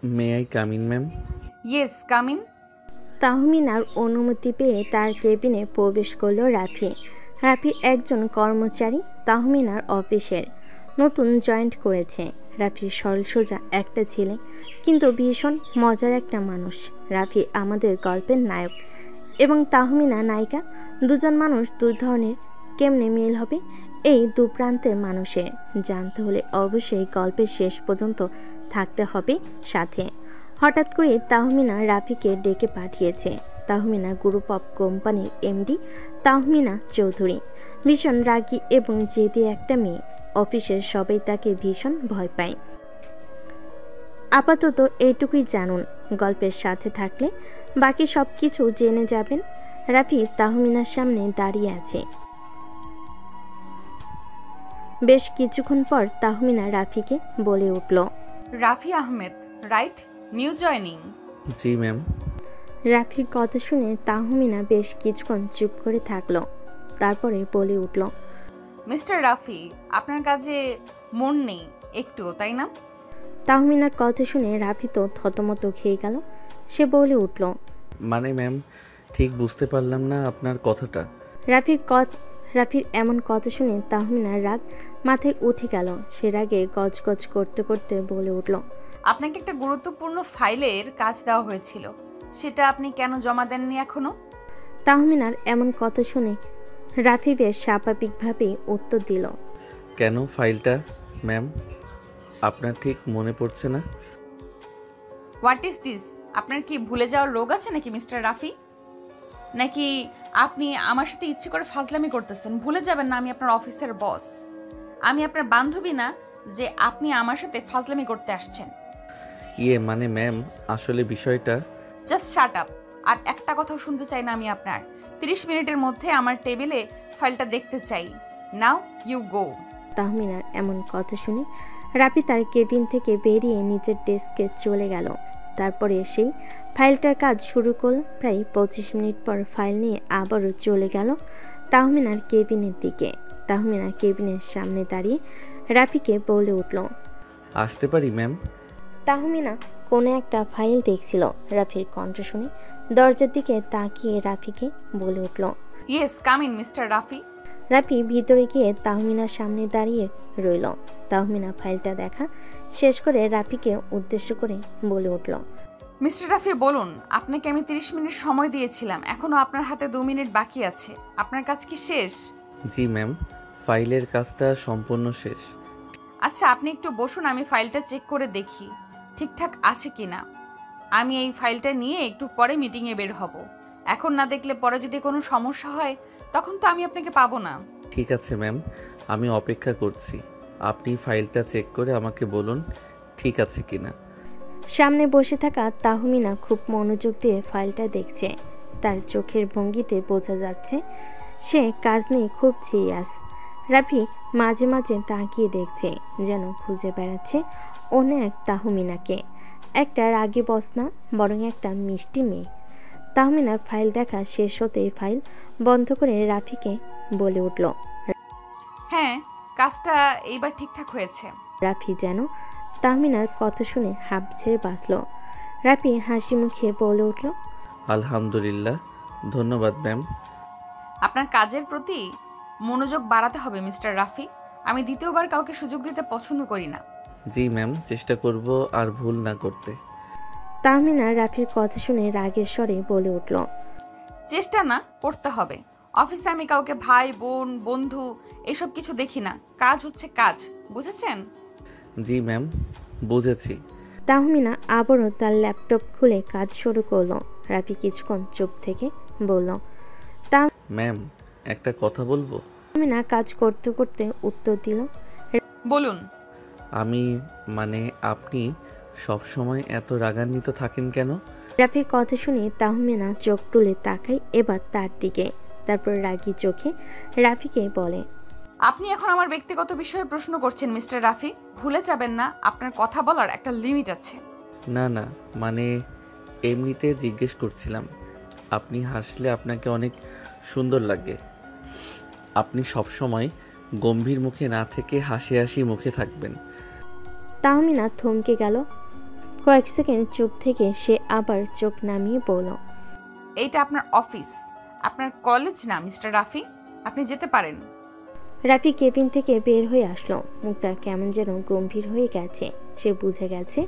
May I come in ma'am? Yes, come in. তাহমিনার অনুমতি পেয়ে তার কেবিনে প্রবেশ করল রাফি। রাফি একজন কর্মচারী তাহমিনার অফিসের, নতুন জয়েন্ট করেছে। রাফি সরল সোজা একটা ছেলে, কিন্তু ভীষণ মজার একটা মানুষ। রাফি আমাদের গল্পের নায়ক এবং তাহমিনা নায়িকা। দুজন মানুষ দুই ধরনের, কেমনে মিল হবে এই দু প্রান্তের মানুষের জানতে হলে অবশ্যই গল্পের শেষ পর্যন্ত থাকতে হবে সাথে। হঠাৎ করে তাহমিনা রাফিকে ডেকে পাঠিয়েছে। তাহমিনা গ্রুপ অফ কোম্পানির এমডি তাহমিনা চৌধুরী, ভীষণ রাগী এবং জেদি একটা মেয়ে। অফিসের সবাই তাকে ভীষণ ভয় পায়। আপাতত এইটুকুই জানুন, গল্পের সাথে থাকলে বাকি সব কিছু জেনে যাবেন। রাফি তাহমিনার সামনে দাঁড়িয়ে আছে। বেশ কিছুক্ষণ পর তাহমিনা রাফিকে বলে উঠল, Rafi Ahmed, right? New joining. জি ম্যাম। রাফির কথা শুনে তাহমিনা বেশ কিছুক্ষণ চুপ করে থাকলো, তারপরে বলে উঠল, মিস্টার রাফি, আপনার কাজে মন নেই একটুও, তাই না? তাহমিনার কথা শুনে রাফি তো থতমত খেয়ে গেল। সে বলে উঠল, মানে ম্যাম, ঠিক বুঝতে পারলাম না আপনার কথাটা। রাফির এমন কথা শুনে তাহমিনার রাগ মাথায় উঠে গেল। সে রাগে গজগজ করতে করতে বলে উঠল, আপনাকে একটা গুরুত্বপূর্ণ ফাইলের কাজ দেওয়া হয়েছিল, সেটা আপনি কেন জমা দেননি এখনো? তাহমিনার এমন কথা শুনে রাফি বেশ স্বাভাবিকভাবেই উত্তর দিল, কেন ফাইলটা ম্যাম? আপনার ঠিক মনে পড়ছে না? What is this? আপনার কি ভুলে যাওয়ার রোগ আছে নাকি মিস্টার রাফি? নাকি আপনি আমার সাথে ইচ্ছে করে ফাজলামি করতেছেন? ভুলে যাবেন না আমি আপনার অফিসের বস, আমি আপনার বান্ধবী না যে আপনি আমার সাথে ফাজলামি করতে আসছেন। মানে ম্যাম, আসলে বিষয়টা। Just shut up. আর একটা কথাও শুনতে চাই না আমি আপনার। 30 মিনিটের মধ্যে আমার টেবিলে ফাইলটা দেখতে চাই। Now you go. তাহমিনার এমন কথা শুনে রাফি তার কেবিন থেকে বেরিয়ে নিচের ডেস্কে চলে গেল। তারপরে সেই ফাইলটার কাজ শুরু করল। প্রায় 25 মিনিট পর ফাইল নিয়ে আবারও চলে গেল তাহমিনার কেবিনের দিকে। তাহমিনা কেবিনের সামনে দাঁড়িয়ে রাফিকে বলে উঠল, আসতে পারি ম্যাম? তাহমিনা কোনো একটা ফাইল দেখছিল। রাফির কণ্ঠ শুনে দরজার দিকে তাকিয়ে রাফিকে বলে উঠল, yes, come in Mister Rafi. Rafi ভিতরে গিয়ে তাহমিনার সামনে দাঁড়িয়ে রইল। তাহমিনা ফাইলটা দেখা শেষ করে রাফিকে উদ্দেশ্য করে বলে উঠল, মিস্টার রাফি বলুন, আপনাকে আমি 30 মিনিট সময় দিয়েছিলাম, এখনো আপনার হাতে 2 মিনিট বাকি আছে। আপনার কাজ কি শেষ? জি ম্যাম, ফাইলের কাজটা সম্পূর্ণ শেষ। আচ্ছা, আপনি একটু বসুন, আমি ফাইলটা চেক করে দেখি ঠিকঠাক আছে কিনা। আমি এই ফাইলটা নিয়ে একটু পরে মিটিংয়ে বের হব। এখন না দেখলে পরে যদি কোনো সমস্যা হয় তখন তো আমি আপনাকে পাবো না। ঠিক আছে ম্যাম, আমি অপেক্ষা করছি। আপনি ফাইলটা চেক করে আমাকে বলুন ঠিক আছে কিনা। সামনে বসে থাকা তাহমিনা খুব মনোযোগ দিয়ে ফাইলটা দেখছে। তার চোখের ভঙ্গিতে বোঝা যাচ্ছে সে কাজ নিয়ে খুব সিরিয়াস। রাফি মাঝে মাঝে তাকিয়ে দেখছে, যেন খুঁজে বেড়াচ্ছে অন্য এক তাহমিনাকে। একটা রাগী বস না, বরং একটা মিষ্টি মেয়ে। তাহমিনার ফাইল দেখা শেষ হতেই ফাইল বন্ধ করে রাফিকে বলে উঠল, হ্যাঁ, কাজটা এইবার ঠিকঠাক হয়েছে। রাফি যেন তাহমিনার কথা শুনে হাঁপ ছেড়ে বাঁচল। রাফি হাসি মুখে বলে উঠল, আলহামদুলিল্লাহ, ধন্যবাদ ম্যাম। আপনার কাজের প্রতি মনোযোগ বাড়াতে হবে মিস্টার রাফি। আমি দ্বিতীয়বার কাউকে সুযোগ দিতে পছন্দ করি না। জি ম্যাম, চেষ্টা করব আর ভুল না করতে। তাহমিনা রাফির কথা শুনে রাগের স্বরে বলে উঠল, চেষ্টা না, করতে হবে। অফিসে আমি কাউকে ভাই বোন বন্ধু এসব কিছু দেখি না। কাজ হচ্ছে কাজ, বুঝেছেন? জি ম্যাম, বুঝেছি। তাহমিনা আবারও তার ল্যাপটপ খুলে কাজ শুরু করলো। রাফি কিছুক্ষণ চুপ থেকে বলল, ম্যাম, একটা কথা বলবো? তাহমিনা কাজ করতে করতে উত্তর দিল, বলুন। মানে আপনি সব সময় এত রাগান্বিত থাকেন কেন? রাফির কথা শুনে তাহমিনা চোখ তুলে তাকায় এবার তার দিকে, তারপর রাগী চোখে রাফিকে বলে, আপনি এখন আমার ব্যক্তিগত বিষয়ে প্রশ্ন করছেন মিস্টার রাফি। ভুলে যাবেন না আপনার কথা বলার একটা লিমিট আছে। না না, মানে এমনিতে জিজ্ঞেস করছিলাম। আপনি হাসলে আপনাকে অনেক সুন্দর লাগে। আপনি সব সময় গম্ভীর মুখে না থেকে হাসি হাসি মুখে থাকবেন। তাহমিনা থমকে গেল। কয়েক সেকেন্ড চুপ থেকে সে আবার চোখ নামিয়ে বলল, এইটা আপনার অফিস, আপনার কলেজ না মিস্টার রাফি। আপনি যেতে পারেন। রাফি কেবিন থেকে বের হয়ে আসলো। মুখটা কেমন যেন গম্ভীর হয়ে গেছে। সে বুঝে গেছে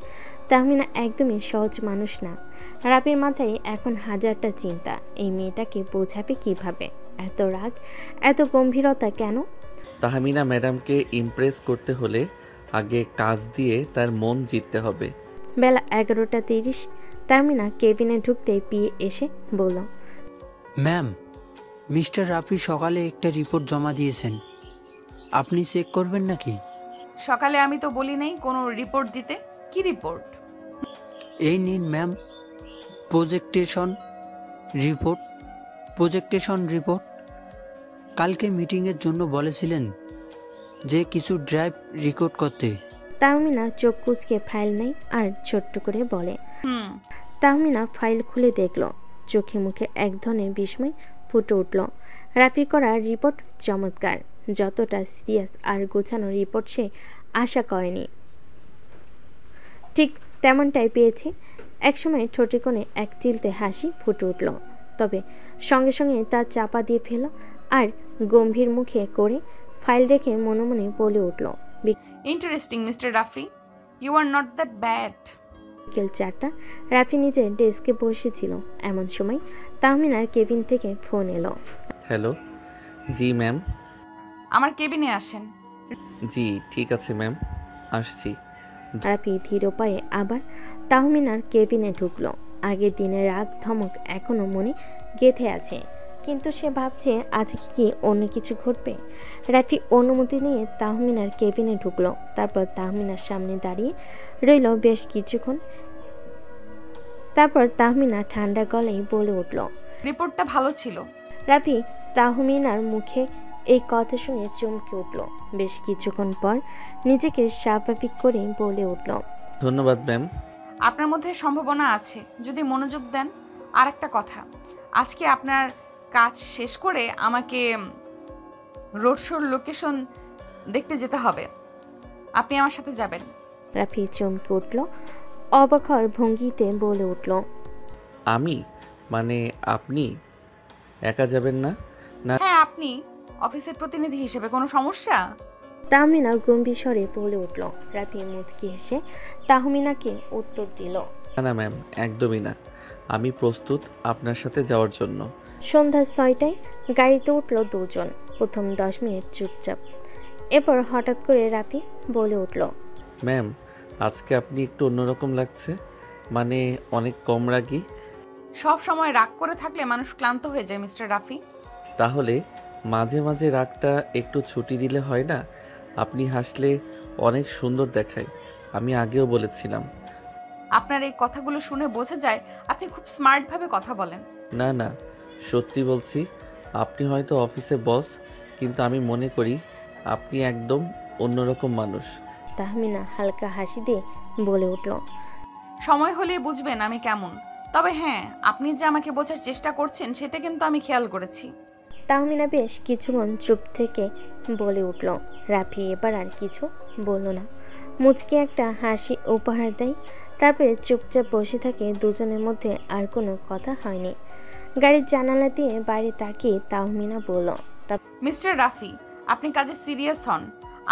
তাহমিনা একদমই সহজ মানুষ না। রাফির মাথায় এখন হাজারটা চিন্তা। এই মেয়েটাকে বোঝাবে কিভাবে? এত রাগ, এত গম্ভীরতা কেন? তাহমিনা ম্যাডামকে ইমপ্রেস করতে হলে আগে কাজ দিয়ে তার মন জিততে হবে। বেলা 11:30। তাহমিনা কেবিনে ঢুকতেই পিয়ে এসে বলল, ম্যাম, মিস্টার রাফি সকালে একটা রিপোর্ট জমা দিয়েছেন, আপনি চেক করবেন নাকি? সকালে আমি তো বলি নাই কোনো রিপোর্ট দিতে। কি রিপোর্ট? এই নিন ম্যাম, প্রজেক্টেশন রিপোর্ট। কালকে মিটিংয়ের জন্য বলেছিলেন যে কিছু ড্রাইভ রেকর্ড করতে। তাহমিনা চোখ কুচকে ফাইল নেই আর ছোট্ট করে বলে। হুম। তাহমিনা ফাইল খুলে দেখল। চোখে মুখে এক ধরনের বিস্ময় ফুটে উঠল। রাফি করা রিপোর্ট চমৎকার। যতটা সিরিয়াস আর গোছানো রিপোর্ট সে আশা করেনি, ঠিক তেমনটাই পেয়েছে। একসময় ঠোঁটে কোণে এক চিলতে হাসি ফুটে উঠল, তবে সঙ্গে সঙ্গে তা চাপা দিয়ে ফেল আর গম্ভীর মুখে করে ফাইল রেখে মনে মনে বলে উঠল, interesting Mister Rafi, you are not that bad. বিকেল 4টা। রাফি নিজে ডেস্কে বসেছিল। এমন সময় তাহমিনার কেবিন থেকে ফোন এলো। হ্যালো। জি ম্যাম। আমার কেবিনে আসেন। জি ঠিক আছে ম্যাম, আসছি। রাফি ধীর পায়ে আবার তাহমিনার কেবিনে ঢুকলো। আগের দিনের রাগ ধমক এখনো মনে গেঁথে আছে, কিন্তু সে ভাবছে আজকে কি অন্য কিছু ঘটবে। রাফি অনুমতি নিয়ে তাহমিনার কেবিনে ঢুকলো। তারপর তাহমিনার সামনে দাঁড়িয়ে রইল বেশ কিছুক্ষণ। তারপর তাহমিনা ঠান্ডা গলায় বলে উঠল, রিপোর্টটা ভালো ছিল। রাফি তাহমিনার মুখে এই কথা শুনে চমকে উঠল। বেশ কিছুক্ষণ পর নিজেকে স্বাভাবিক করে বলে উঠল, ধন্যবাদ ম্যাম। আপনার মধ্যে সম্ভাবনা আছে যদি মনোযোগ দেন। আর একটা কথা, আজকে আপনার কাজ শেষ করে আমাকে রোড শোর লোকেশন দেখতে যেতে হবে। আপনি আমার সাথে যাবেন। রাফি চমকে উঠল, অবাক হওয়ার ভঙ্গিতে বলে উঠল, আমি মানে আপনি একা যাবেন না? হ্যাঁ, আপনি অফিসের প্রতিনিধি হিসেবে কোনো সমস্যা? তাহমিনা গম্ভীর স্বরে বলে উঠল। রাফি মুচকি হেসে তাহমিনাকে উত্তর দিল, না না ম্যাম, একদমই না। আমি প্রস্তুত আপনার সাথে যাওয়ার জন্য। সন্ধ্যা 6টায় গাড়িতে উঠল দুজন। প্রথম 10 মিনিট চুপচাপ। এরপর হঠাৎ করে রাফি বলে উঠল, ম্যাম, আজকে আপনি একটু অন্যরকম লাগছে, মানে অনেক কম রাগী। সব সময় রাগ করে থাকলে মানুষ ক্লান্ত হয়ে যায় মিস্টার রাফি। তাহলে মাঝে মাঝে রাগটা একটু ছুটি দিলে হয় না? আপনি হাসলে অনেক সুন্দর দেখায়, আমি আগেও বলেছিলাম। আপনার এই কথাগুলো শুনে বোঝা যায় আপনি খুব স্মার্টভাবে কথা বলেন। না না, সত্যি বলছি। আপনি হয়তো অফিসে বস, কিন্তু আমি মনে করি আপনি একদম অন্যরকম মানুষ। তাহমিনা হালকা হাসি দিয়ে বলে উঠল, সময় হলেই বুঝবেন আমি কেমন। তবে হ্যাঁ, আপনি যে আমাকে বোঝার চেষ্টা করছেন সেটা কিন্তু আমি খেয়াল করেছি। তাহমিনা বেশ কিছুক্ষণ চুপ থেকে বলে উঠল। রাফি এবার আর কিছু বলল না, মুচকি একটা হাসি উপহার দেয়। তারপরে চুপচাপ বসে থাকে। দুজনের মধ্যে আর কোনো কথা হয়নি। গাড়ির জানালা দিয়ে বাইরে তাকিয়ে তাহমিনা বলল, মিস্টার রাফি, আপনি কাজে সিরিয়াস হন।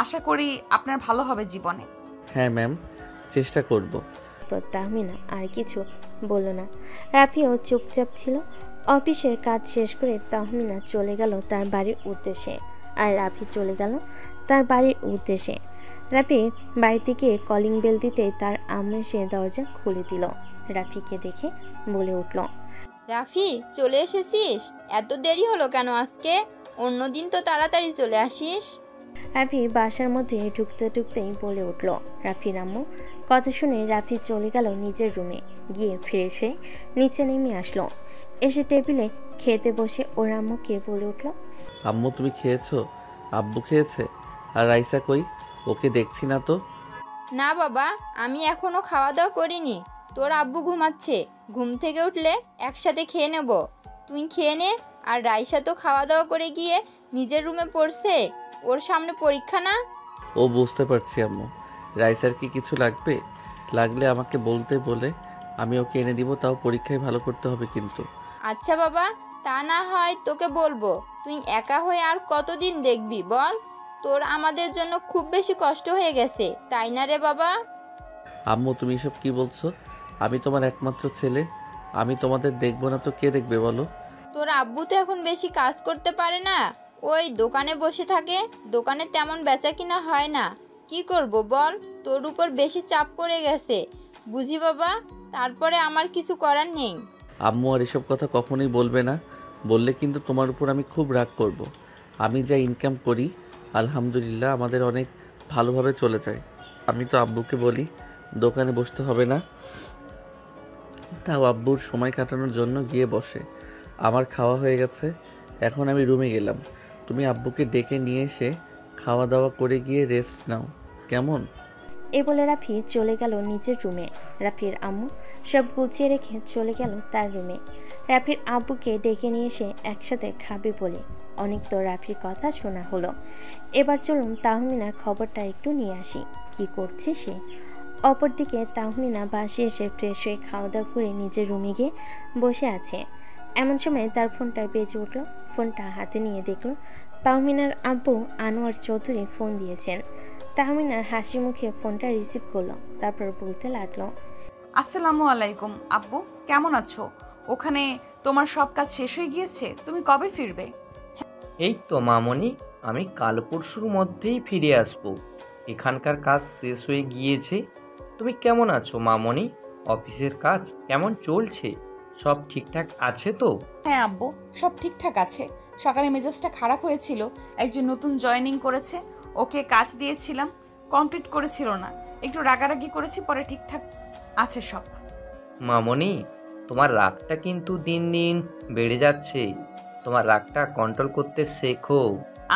আশা করি আপনার ভালো হবে জীবনে। হ্যাঁ ম্যাম, চেষ্টা করব। তারপর তাহমিনা আর কিছু বলল না। রাফিও চুপচাপ ছিল। অফিসের কাজ শেষ করে তাহমিনা চলে গেল তার বাড়ির উদ্দেশ্যে, আর রাফি চলে গেল তার বাড়ির উদ্দেশ্যে। রাফি বাড়িতে গিয়ে কলিং বেল দিতেই তার আম্মু এসে দরজা খুলে দিল। রাফিকে দেখে বলে উঠল, রাফি, চলে এসেছিস? এত দেরি হলো কেন আজকে? অন্যদিন তো তাড়াতাড়ি চলে আসিস। রাফি বাসার মধ্যে ঢুকতে ঢুকতেই বলে উঠল। রাফির আম্মু কথা শুনে রাফি চলে গেল নিজের রুমে। গিয়ে ফ্রেশ হয়ে নিচে নেমে আসলো। এসে টেবিলে খেতে বসে ওর আম্মুকে বলে উঠল, আম্মু তুমি খেয়েছো? আব্বু খেয়েছে? আর রাইসা কই? ওকে দেখছি না তো। না বাবা, আমি এখনো খাওয়া দাওয়া করিনি। তোর আব্বু ঘুমাচ্ছে, ঘুম থেকে উঠলে একসাথে খেয়ে নেব। তুই খেয়ে নে। আর রাইসা তো খাওয়া দাওয়া করে গিয়ে নিজের রুমে পড়ছে, ওর সামনে পরীক্ষা না। ও বুঝতে পারছি আম্মু। রাইসার কি কিছু লাগবে? লাগলে আমাকে বলতে বলে আমি ওকে এনে দিব, তাও পরীক্ষায় ভালো করতে হবে কিন্তু। আচ্ছা বাবা, তা না হয় তোকে বলবো। তুই একা হয়ে আর কতদিন দেখবি বল? তোর আমাদের জন্য খুব বেশি কষ্ট হয়ে গেছে, তাই না রে বাবা? আম্মু তুমি এসব কি বলছো? আমি তোমার একমাত্র ছেলে, আমি তোমাদের দেখবো না তো কে দেখবে বলো? তোর আব্বু তো এখন বেশি কাজ করতে পারে না, ওই দোকানে বসে থাকে। দোকানে তেমন বেচা কিনা হয় না। কি করব বল, তোর উপর বেশি চাপ পড়ে গেছে, বুঝি বাবা। তারপরে আমার কিছু করার নেই। আম্মু আর এসব কথা কখনোই বলবে না, বললে কিন্তু তোমার উপর আমি খুব রাগ করব। আমি যা ইনকাম করি আলহামদুলিল্লাহ আমাদের অনেক ভালোভাবে চলে যায়। আমি তো আব্বুকে বলি দোকানে বসতে হবে না, তাও আব্বুর সময় কাটানোর জন্য গিয়ে বসে। আমার খাওয়া হয়ে গেছে, এখন আমি রুমে গেলাম। তুমি আব্বুকে ডেকে নিয়ে এসে খাওয়া দাওয়া করে গিয়ে রেস্ট নাও, কেমন? এ বলে রাফি চলে গেল নিজের রুমে। রাফির আম্মু সব গুছিয়ে রেখে চলে গেল তার রুমে। রাফির আব্বুকে ডেকে নিয়ে এসে একসাথে খাবে বলে অনেক তো রাফির কথা শোনা হলো। এবার চলুন তাহমিনার খবরটা একটু নিয়ে আসি, কি করছে সে। অপরদিকে তাহমিনা বাসে এসে ফ্রেশ হয়ে খাওয়া দাওয়া করে নিজের রুমে গিয়ে বসে আছে। এমন সময় তার ফোনটা বেজে উঠল। ফোনটা হাতে নিয়ে দেখল তাহমিনার আব্বু আনোয়ার চৌধুরী ফোন দিয়েছেন। তাহমিনার হাসি মুখে ফোনটা রিসিভ করলো, তারপর বলতে লাগলো, আসসালামু আলাইকুম আব্বু, কেমন আছো? ওখানে তোমার সব কাজ শেষ হয়ে গিয়েছে? তুমি কবে ফিরবে? এই তো মামনি, আমি কাল পরশুর মধ্যেই ফিরে আসব। এখানকার কাজ শেষ হয়ে গিয়েছে। তুমি কেমন আছো মামনি? অফিসের কাজ কেমন চলছে? সব ঠিকঠাক আছে তো? হ্যাঁ আব্বু, সব ঠিকঠাক আছে। সকালে মেজাজটা খারাপ হয়েছিল, একজন নতুন জয়েনিং করেছে, ওকে কাজ দিয়েছিলাম, কমপ্লিট করেছিল না, একটু রাগারাগি করেছি, পরে ঠিকঠাক আছে সব। মামনি, তোমার রাগটা কিন্তু দিন দিন বেড়ে যাচ্ছে। তোমার রাগটা কন্ট্রোল করতে শেখো।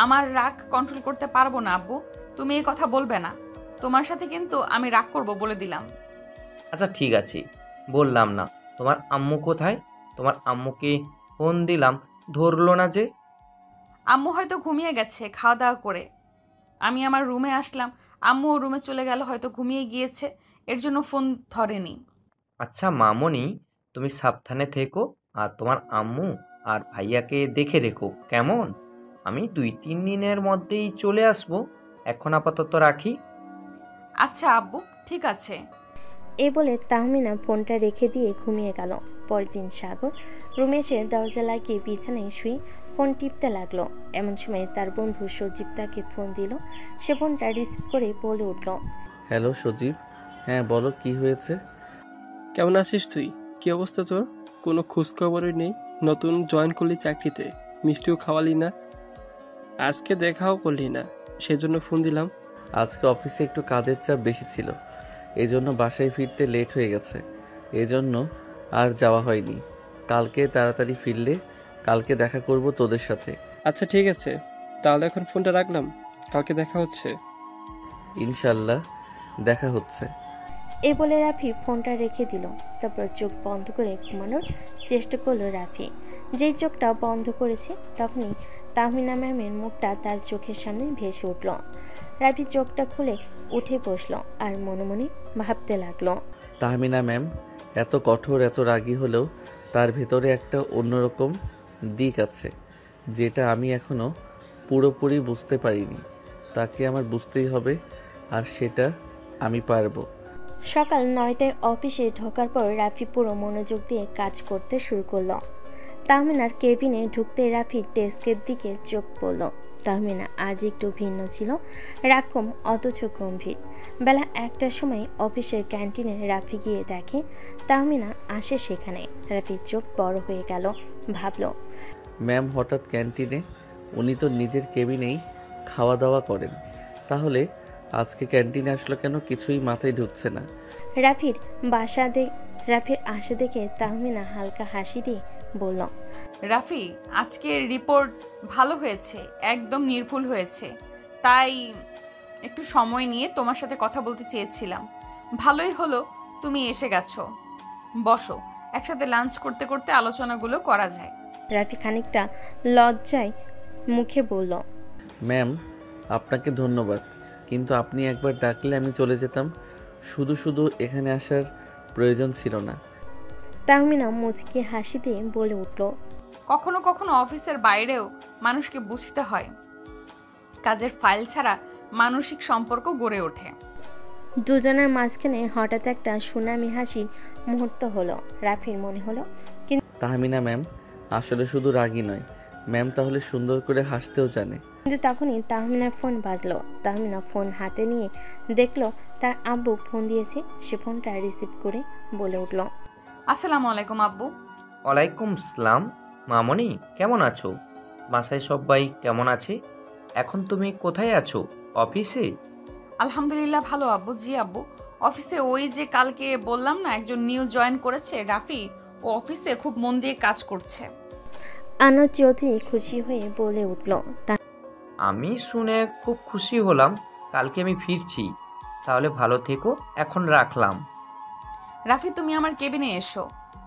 আমার রাগ কন্ট্রোল করতে পারবো না আব্বু, তুমি এই কথা বলবে না। তোমার সাথে কিন্তু আমি রাগ করব বলে দিলাম। আচ্ছা ঠিক আছে, বললাম না। তোমার আম্মু কোথায়? তোমার আম্মুকে ফোন দিলাম, ধরলো না যে। আম্মু হয়তো ঘুমিয়ে গেছে খাওয়া দাওয়া করে। আমি আমার রুমে আসলাম, আম্মু ও রুমে চলে গেল, হয়তো ঘুমিয়ে গিয়েছে, এর জন্য ফোন ধরেনি। আচ্ছা মামনি, তুমি সাবধানে থেকো, আর তোমার আম্মু আর ভাইয়াকে দেখে রেখো, কেমন? আমি 2-3 দিনের মধ্যেই চলে আসবো। এখন আপাতত রাখি। আচ্ছা আব্বু, ঠিক আছে। এ বলে তাহমিনা ফোনটা রেখে দিয়ে ঘুমিয়ে গেল। পরের দিন সাগর রুমে এসে দরজা লাগিয়ে বিছানায় শুয়ে ফোন টিপতে লাগলো। এমন সময় তার বন্ধু সজীব তাকে ফোন দিল। সে ফোনটা রিসিভ করে বলে উঠল, হ্যালো সজীব, হ্যাঁ বলো কি হয়েছে? কেমন আছিস তুই? কি অবস্থা তোর? কোনো খোঁজখবরই নেই। নতুন জয়েন করলি চাকরিতে, মিষ্টিও খাওয়ালি না, আজকে দেখাও করলি না, সেজন্য ফোন দিলাম। আজকে অফিসে একটু কাজের চাপ বেশি ছিল, এই জন্য বাসায় ফিরতে লেট হয়ে গেছে, এজন্য আর যাওয়া হয়নি। কালকে তাড়াতাড়ি ফিরলে কালকে দেখা করব তোদের সাথে। আচ্ছা ঠিক আছে, তাহলে এখন ফোনটা রাখলাম, কালকে দেখা হচ্ছে। ইনশাল্লাহ দেখা হচ্ছে। এ বলে রাফি ফোনটা রেখে দিল। তারপর চোখ বন্ধ করে ঘুমানোর চেষ্টা করলো রাফি। যেই চোখটা বন্ধ করেছে তখনই তাহমিনা ম্যামের মুখটা তার চোখের সামনে ভেসে উঠল। রাফি চোখটা খুলে উঠে বসলো আর মনে মনে ভাবতে লাগলো, তাহমিনা ম্যাম এত কঠোর, এত রাগী হলেও তার ভেতরে একটা অন্যরকম দিক আছে যেটা আমি এখনও পুরোপুরি বুঝতে পারিনি। তাকে আমার বুঝতেই হবে, আর সেটা আমি পারবো। সকাল 9টায় অফিসে ঢোকার পর রাফি পুরো মনোযোগ দিয়ে কাজ করতে শুরু করলো। তাহমিনার কেবিনে ঢুকতে রাফির ডেস্কের দিকে চোখ পড়ল। তাহমিনা আজ একটু ভিন্ন ছিল, রাকম অথচ গম্ভীর। বেলা 1টার সময় অফিসের ক্যান্টিনে রাফি গিয়ে দেখে তাহমিনা আসে সেখানে। রাফির চোখ বড় হয়ে গেল, ভাবল, ম্যাম হঠাৎ ক্যান্টিনে? উনি তো নিজের কেবিনেই খাওয়া দাওয়া করেন, তাহলে আজকে ক্যান্টিনে আসলো কেন? কিছুই মাথায় ঢুকছে না। রাফির আশা দেখে তাহমিনা হালকা হাসি দিয়ে বলল, রাফি, আজকের রিপোর্ট ভালো হয়েছে, একদম নির্ভুল হয়েছে, তাই একটু সময় নিয়ে তোমার সাথে কথা বলতে চেয়েছিলাম। ভালোই হলো তুমি এসে গেছো, বসো, একসাথে লাঞ্চ করতে করতে আলোচনাগুলো করা যায়। রাফি খানিকটা লজ্জায় মুখে বলল, ম্যাম আপনাকে ধন্যবাদ, কিন্তু আপনি একবার ডাকলে আমি চলে যেতাম। শুধু শুধু এখানে আসার প্রয়োজন ছিল না। তাহমিনা মুচকি হাসি দিয়ে বলে উঠল, কখনো কখনো অফিসের বাইরেও মানুষকে বুঝতে হয়। কাজের ফাইল ছাড়া মানসিক সম্পর্ক গড়ে ওঠে। দুজনের মাঝখানে হঠাৎ একটা সুনামি হাসির মুহূর্ত হলো। রাফির মনে হলো তাহমিনা ম্যাম আসলে শুধু রাগী নয়, ম্যাম তাহলে সুন্দর করে হাসতেও জানে। কিন্তু তখনই তাহমিনার ফোন বাজলো। তাহমিনা ফোন হাতে নিয়ে দেখলো তার আব্বু ফোন দিয়েছে। সে ফোনটা রিসিভ করে বলে উঠল, আসসালামু আলাইকুম আব্বু। ওয়ালাইকুম আসসালাম। মামনি কেমন আছো? বাসায় সবাই কেমন আছে? এখন তুমি কোথায় আছো? অফিসে? আলহামদুলিল্লাহ ভালো আব্বু। জি আব্বু, অফিসে ওই যে কালকে বললাম না একজন নিউ জয়েন করেছে রাফি, ও অফিসে খুব মন দিয়ে কাজ করছে। আনোয়ার চৌধুরী খুশি হয়ে বলে উঠল, আমি শুনে খুব খুশি হলাম। কালকে আমি ফিরছি, তাহলে ভালো থেকো, এখন রাখলাম। রাফি তুমি আমার কেবিনে এসো,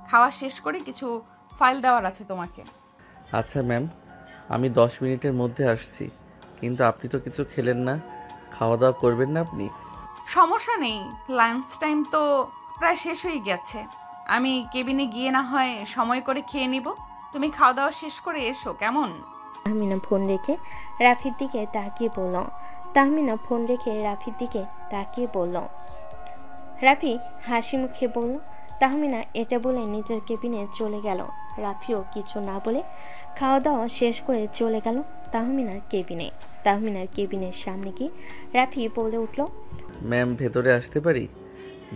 খাওয়া শেষ করে কিছু ফাইল দেওয়ার আছে তোমাকে। আচ্ছা ম্যাম, আমি 10 মিনিটের মধ্যে আসছি। কিন্তু আপনি তো কিছু খেলেন না, খাওয়া দাওয়া করবেন না আপনি? সমস্যা নেই, লাঞ্চ টাইম তো প্রায় শেষ হয়ে গেছে। আমি কেবিনে গিয়ে না হয় সময় করে খেয়ে নিব। তুমি খাওয়া দাওয়া শেষ করে এসো কেমন? তাহমিনা ফোন রেখে রাফির দিকে তাকিয়ে বলল। তাহমিনা ফোন রেখে রাফির দিকে তাকিয়ে বলল। রাফি হাসি মুখে বলল। তাহমিনা এটা বলে নিজের কেবিনে চলে গেল। রাফিও কিছু না বলে খাওয়া দাওয়া শেষ করে চলে গেল তাহমিনার কেবিনে। তাহমিনার কেবিনের সামনে গিয়ে রাফি বলে উঠল, ম্যাম ভেতরে আসতে পারি?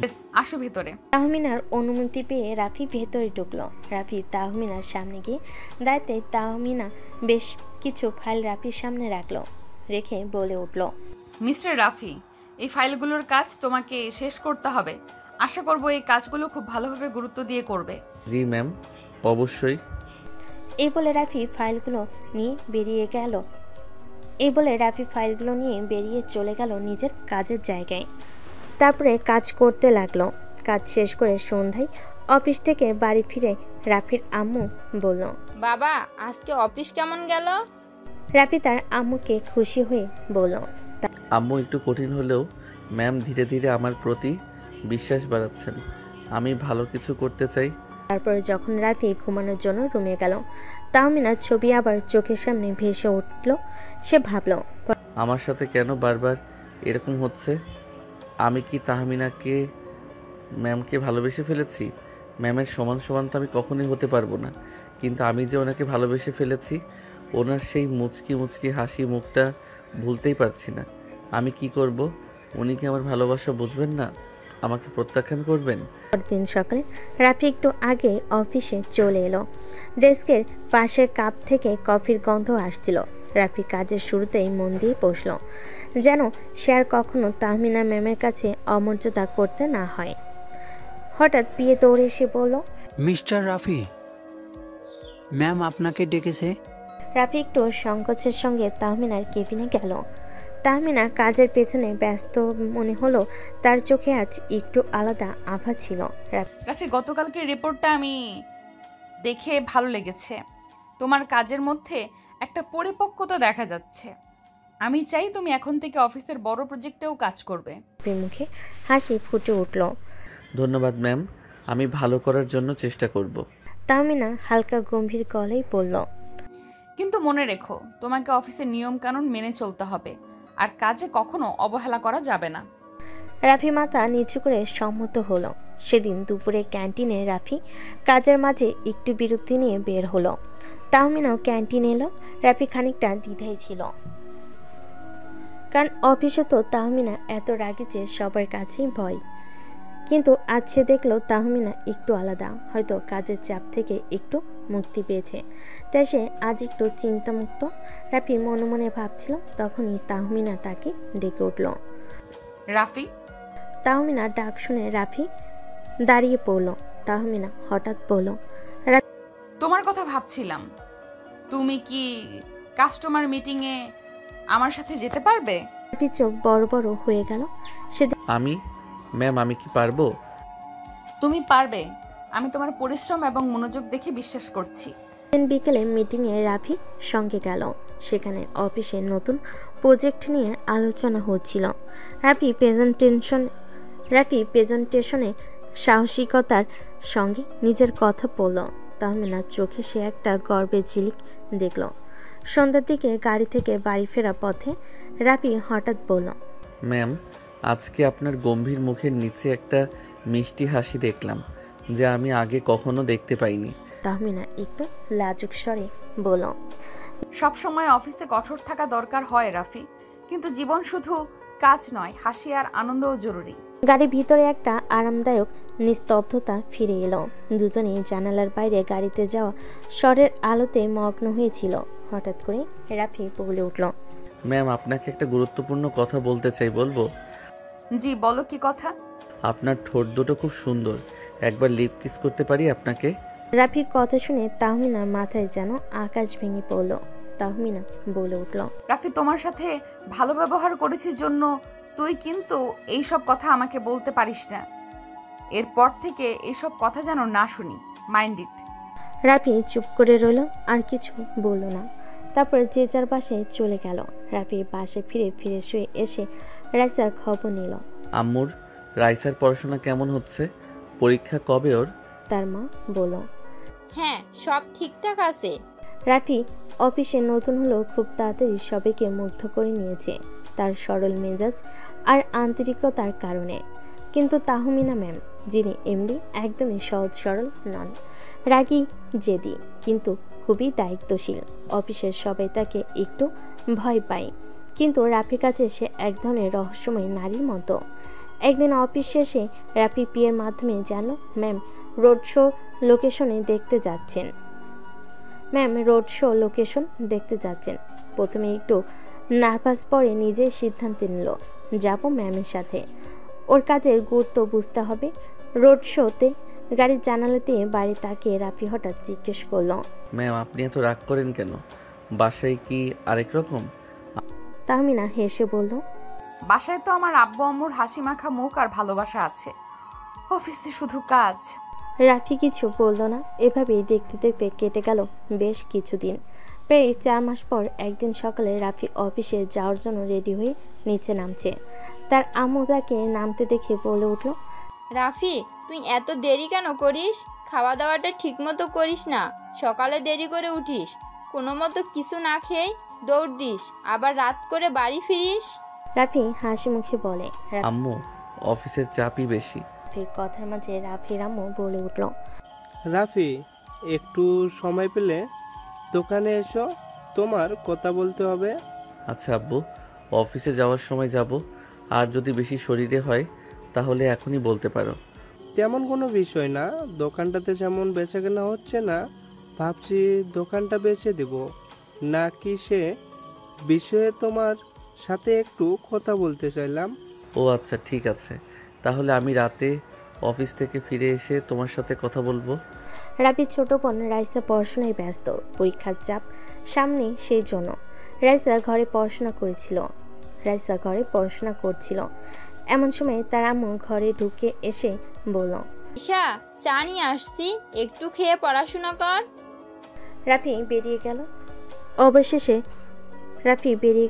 বেশ, আসো ভেতরে। তাহমিনার অনুমতি পেয়ে রাফি ভেতরে ঢুকলো। রাফি তাহমিনার সামনে গিয়ে দাঁড়াতে তাহমিনা বেশ কিছু ফাইল রাফির সামনে রাখলো। রেখে বলে উঠল, মিস্টার রাফি, এই ফাইলগুলোর কাজ তোমাকে শেষ করতে হবে। আশা করব এই কাজগুলো খুব ভালোভাবে গুরুত্ব দিয়ে করবে। জি ম্যাম, অবশ্যই। এই বলে রাফি ফাইলগুলো নিয়ে বেরিয়ে চলে গেল নিজের কাজের জায়গায়। তারপরে কাজ করতে লাগলো। কাজ শেষ করে সন্ধ্যায় অফিস থেকে বাড়ি ফিরে রাফির আম্মু বলল, বাবা আজকে অফিস কেমন গেল? রাফি তার আম্মুকে খুশি হয়ে বলল, আম্মু একটু কঠিন হলেও ম্যাম ধীরে ধীরে আমার প্রতি বিশ্বাস বাড়াচ্ছেন। আমি ভালো কিছু করতে চাই। তারপরে যখন রাফি ঘুমানোর জন্য রুমে গেল, তাহমিনার ছবি আবার চোখের সামনে ভেসে উঠল। সে ভাবল, আমার সাথে কেন বারবার এরকম হচ্ছে? আমি কি তাহমিনাকে ম্যামকে ভালোবেসে ফেলেছি? ম্যামের সমান সমান তো আমি কখনোই হতে পারবো না, কিন্তু আমি যে ওনাকে ভালোবেসে ফেলেছি, ওনার সেই মুচকি মুচকি হাসি মুখটা ভুলতেই পারছি না। আমি কি করব? উনি কি আমার ভালোবাসা বুঝবেন না? আমাকে প্রত্যাখ্যান করবেন? পরদিন সকালে রাফি একটু আগে অফিসে চলে এলো। ডেস্কের পাশের কাপ থেকে কফির গন্ধ আসছিল। রাফি কাজের শুরুতেই মন দিয়ে বসলো, যেন সে আর কখনো তাহমিনা ম্যামের কাছে অমর্যাদা করতে না হয়। হঠাৎ পিয়ে দৌড়ে এসে বলল, মিস্টার রাফি, ম্যাম আপনাকে ডেকেছে। রাফি একটু সংকোচের সঙ্গে তাহমিনার কেবিনে গেল। তাহমিনা কাজের পেছনে ব্যস্ত মনে হলো। তার চোখে আজ একটু আলাদা আভা ছিল। রাফি, গতকালকের রিপোর্টটা আমি দেখে ভালো লেগেছে। তোমার কাজের মধ্যে একটা পরিপক্কতা দেখা যাচ্ছে। আমি চাই তুমি এখন থেকে অফিসের বড় প্রজেক্টেও কাজ করবে। মুখে হাসি ফুটে উঠল। ধন্যবাদ ম্যাম, আমি ভালো করার জন্য চেষ্টা করব। তাহমিনা হালকা গম্ভীর গলায় বলল, কিন্তু মনে রেখো, তোমাকে অফিসের নিয়ম কানুন মেনে চলতে হবে, আর কাজে কখনো অবহেলা করা যাবে না। রাফি মাথা নিচু করে সম্মত হলো। সেদিন দুপুরে ক্যান্টিনে রাফি কাজের মাঝে একটু বিরক্তি নিয়ে বের হলো। তাহমিনাও ক্যান্টিনে এলো। রাফি খানিকটা দ্বিধায় ছিল, কারণ অফিসে তো তাহমিনা এত রাগী যে সবার কাছেই ভয়। কিন্তু আজ সে দেখলো তাহমিনা একটু আলাদা, হয়তো কাজের চাপ থেকে একটু মুক্তি পেয়েছে, তাই সে আজ একটু চিন্তামুক্ত। রাফি মনে মনে ভাবছিল, তখনই তাহমিনা তাকে ডেকে উঠল। রাফি। তাহমিনা ডাক শুনে রাফি দাঁড়িয়ে পড়ল। তাহমিনা হঠাৎ বলল, তোমার কথা ভাবছিলাম। তুমি কি কাস্টমার মিটিংয়ে আমার সাথে যেতে পারবে? রাফি চোখ বড় বড় হয়ে গেল। আমি কি পারবো? তুমি পারবে। আমি তোমার পরিশ্রম এবং মনোযোগ দেখে বিশ্বাস করছি। বিকেলে মিটিংয়ে রাফি সঙ্গে গেল। সেখানে অফিসের নতুন প্রজেক্ট নিয়ে আলোচনা হচ্ছিল। রাফি রাফি প্রেজেন্টেশনে সাহসিকতার সঙ্গে নিজের কথা বলল। তাহমিনার চোখে সে একটা গর্বের ঝিলিক দেখল। সন্ধ্যার দিকে গাড়ি থেকে বাড়ি ফেরা পথে রাফি হঠাৎ বলল, ম্যাম, আজকে আপনার গম্ভীর মুখের নিচে একটা মিষ্টি হাসি দেখলাম, যা আমি আগে কখনো দেখতে পাইনি। তাহমিনা একটু লাজুক স্বরে বলল, সবসময় অফিসে কঠোর থাকা দরকার হয় রাফি, কিন্তু জীবন শুধু কাজ নয়, হাসি আর আনন্দও জরুরি। গাড়ির ভিতরে একটা আরামদায়ক নিস্তব্ধতা ফিরে এলো। দুজনেই জানালার বাইরে গাড়িতে যাওয়া শহরের আলোতে মগ্ন হয়েছিল। হঠাৎ করে রাফি বলে উঠল, ম্যাম, আপনাকে একটা গুরুত্বপূর্ণ কথা বলতে চাই, বলবো? জি বলো, কি কথা? আপনার ঠোঁট দুটো খুব সুন্দর, একবার লিপ কিস করতে পারি আপনাকে? রাফির কথা শুনে তাহমিনার মাথায় যেন আকাশ ভেঙে পড়ল। তাহমিনা বলে উঠল, রাফি, তোমার সাথে ভালো ব্যবহার করেছি জন্য তুই কিন্তু এইসব কথা আমাকে বলতে পারিস না। এরপর থেকে এইসব কথা যেন না শুনি, মাইন্ড ইট। রাফি চুপ করে রইল, আর কিছু বলল না। তারপর যে যার বাসায় চলে গেল। রাফি বাসায় ফিরে শুয়ে এসে রাইসার খবর নিল। আম্মুর রাইসার পড়াশোনা কেমন হচ্ছে? পরীক্ষা কবে ওর? তার মা বলল, হ্যাঁ, সব ঠিকঠাক আছে। রাফি অফিসে নতুন হলেও খুব তাড়াতাড়ি সবাইকে মুগ্ধ করে নিয়েছে তার সরল মেজাজ আর আন্তরিকতার কারণে। কিন্তু তাহমিনা ম্যাম, যিনি এমডি, একদমই সহজ সরল নন। রাগী, জেদি, কিন্তু খুবই দায়িত্বশীল। অফিসের সবাই তাকে একটু ভয় পায়, কিন্তু রাফির কাছে সে এক ধরনের রহস্যময় নারীর মতো। একদিন অফিস শেষে রাফি পিয়ের মাধ্যমে জানল, ম্যাম রোড শো লোকেশন দেখতে যাচ্ছেন। প্রথমে একটু নার্ভাস, পরে নিজে সিদ্ধান্ত নিল, যাব ম্যামের সাথে। ওর কাজের গুরুত্ব বুঝতে হবে। রোড শোতে গাড়ির জানালা দিয়ে বাইরে তাকিয়ে রাফি হঠাৎ জিজ্ঞেস করল, ম্যাম, আপনি এত রাগ করেন কেন? বাসায় কি আরেক রকম? তাহমিনা হেসে বলল, বাসায় তো আমার আব্বু আম্মুর হাসি মাখা মুখ আর ভালোবাসা আছে, অফিসে শুধু কাজ। রাফি কিছু বলল না। এভাবেই দেখতে দেখতে কেটে গেল বেশ কিছুদিন। প্রায় 4 মাস পর একদিন সকালে রাফি অফিসে যাওয়ার জন্য রেডি হয়ে নিচে নামছে। তার আম্মু তাকে নামতে দেখে বলে উঠল, রাফি, তুই এত দেরি কেন করিস? খাওয়া দাওয়াটা ঠিক মতো করিস না, সকালে দেরি করে উঠিস, কোনো মতো কিছু না খেয়েই দৌড় দিস, আবার রাত করে বাড়ি ফিরিস। রাফি হাসি মুখে বলে। আম্মু, অফিসের চাপই বেশি। রাফির কথার মাঝে রাফির আম্মু বলে উঠল, রাফি, একটু সময় পেলে দোকানে এসো, তোমার কথা বলতে হবে। আচ্ছা আব্বু, অফিসে যাওয়ার সময় যাব, আর যদি বেশি শরীরে হয় তাহলে এখনই বলতে পারো। তেমন কোনো বিষয় না, দোকানটাতে যেমন বেচাকেনা হচ্ছে না, ভাবছি দোকানটা বেচে দেব নাকি সে বিষয়ে তোমার সাথে একটু কথা বলতে চাইলাম। ও আচ্ছা, ঠিক আছে, তাহলে আমি রাতে অফিস থেকে ফিরে এসে তোমার সাথে কথা বলবো। রাফির ছোট বোন রাইসা পড়াশোনায় ব্যস্ত, পরীক্ষার চাপ সামনে, সেই জন্য রাইসা ঘরে পড়াশোনা করছিল। এমন সময় তার আম্মু ঘরে ঢুকে এসে বলল, ঈশা, চা নিয়ে আসছি, একটু খেয়ে পড়াশোনা কর। রাফি বেরিয়ে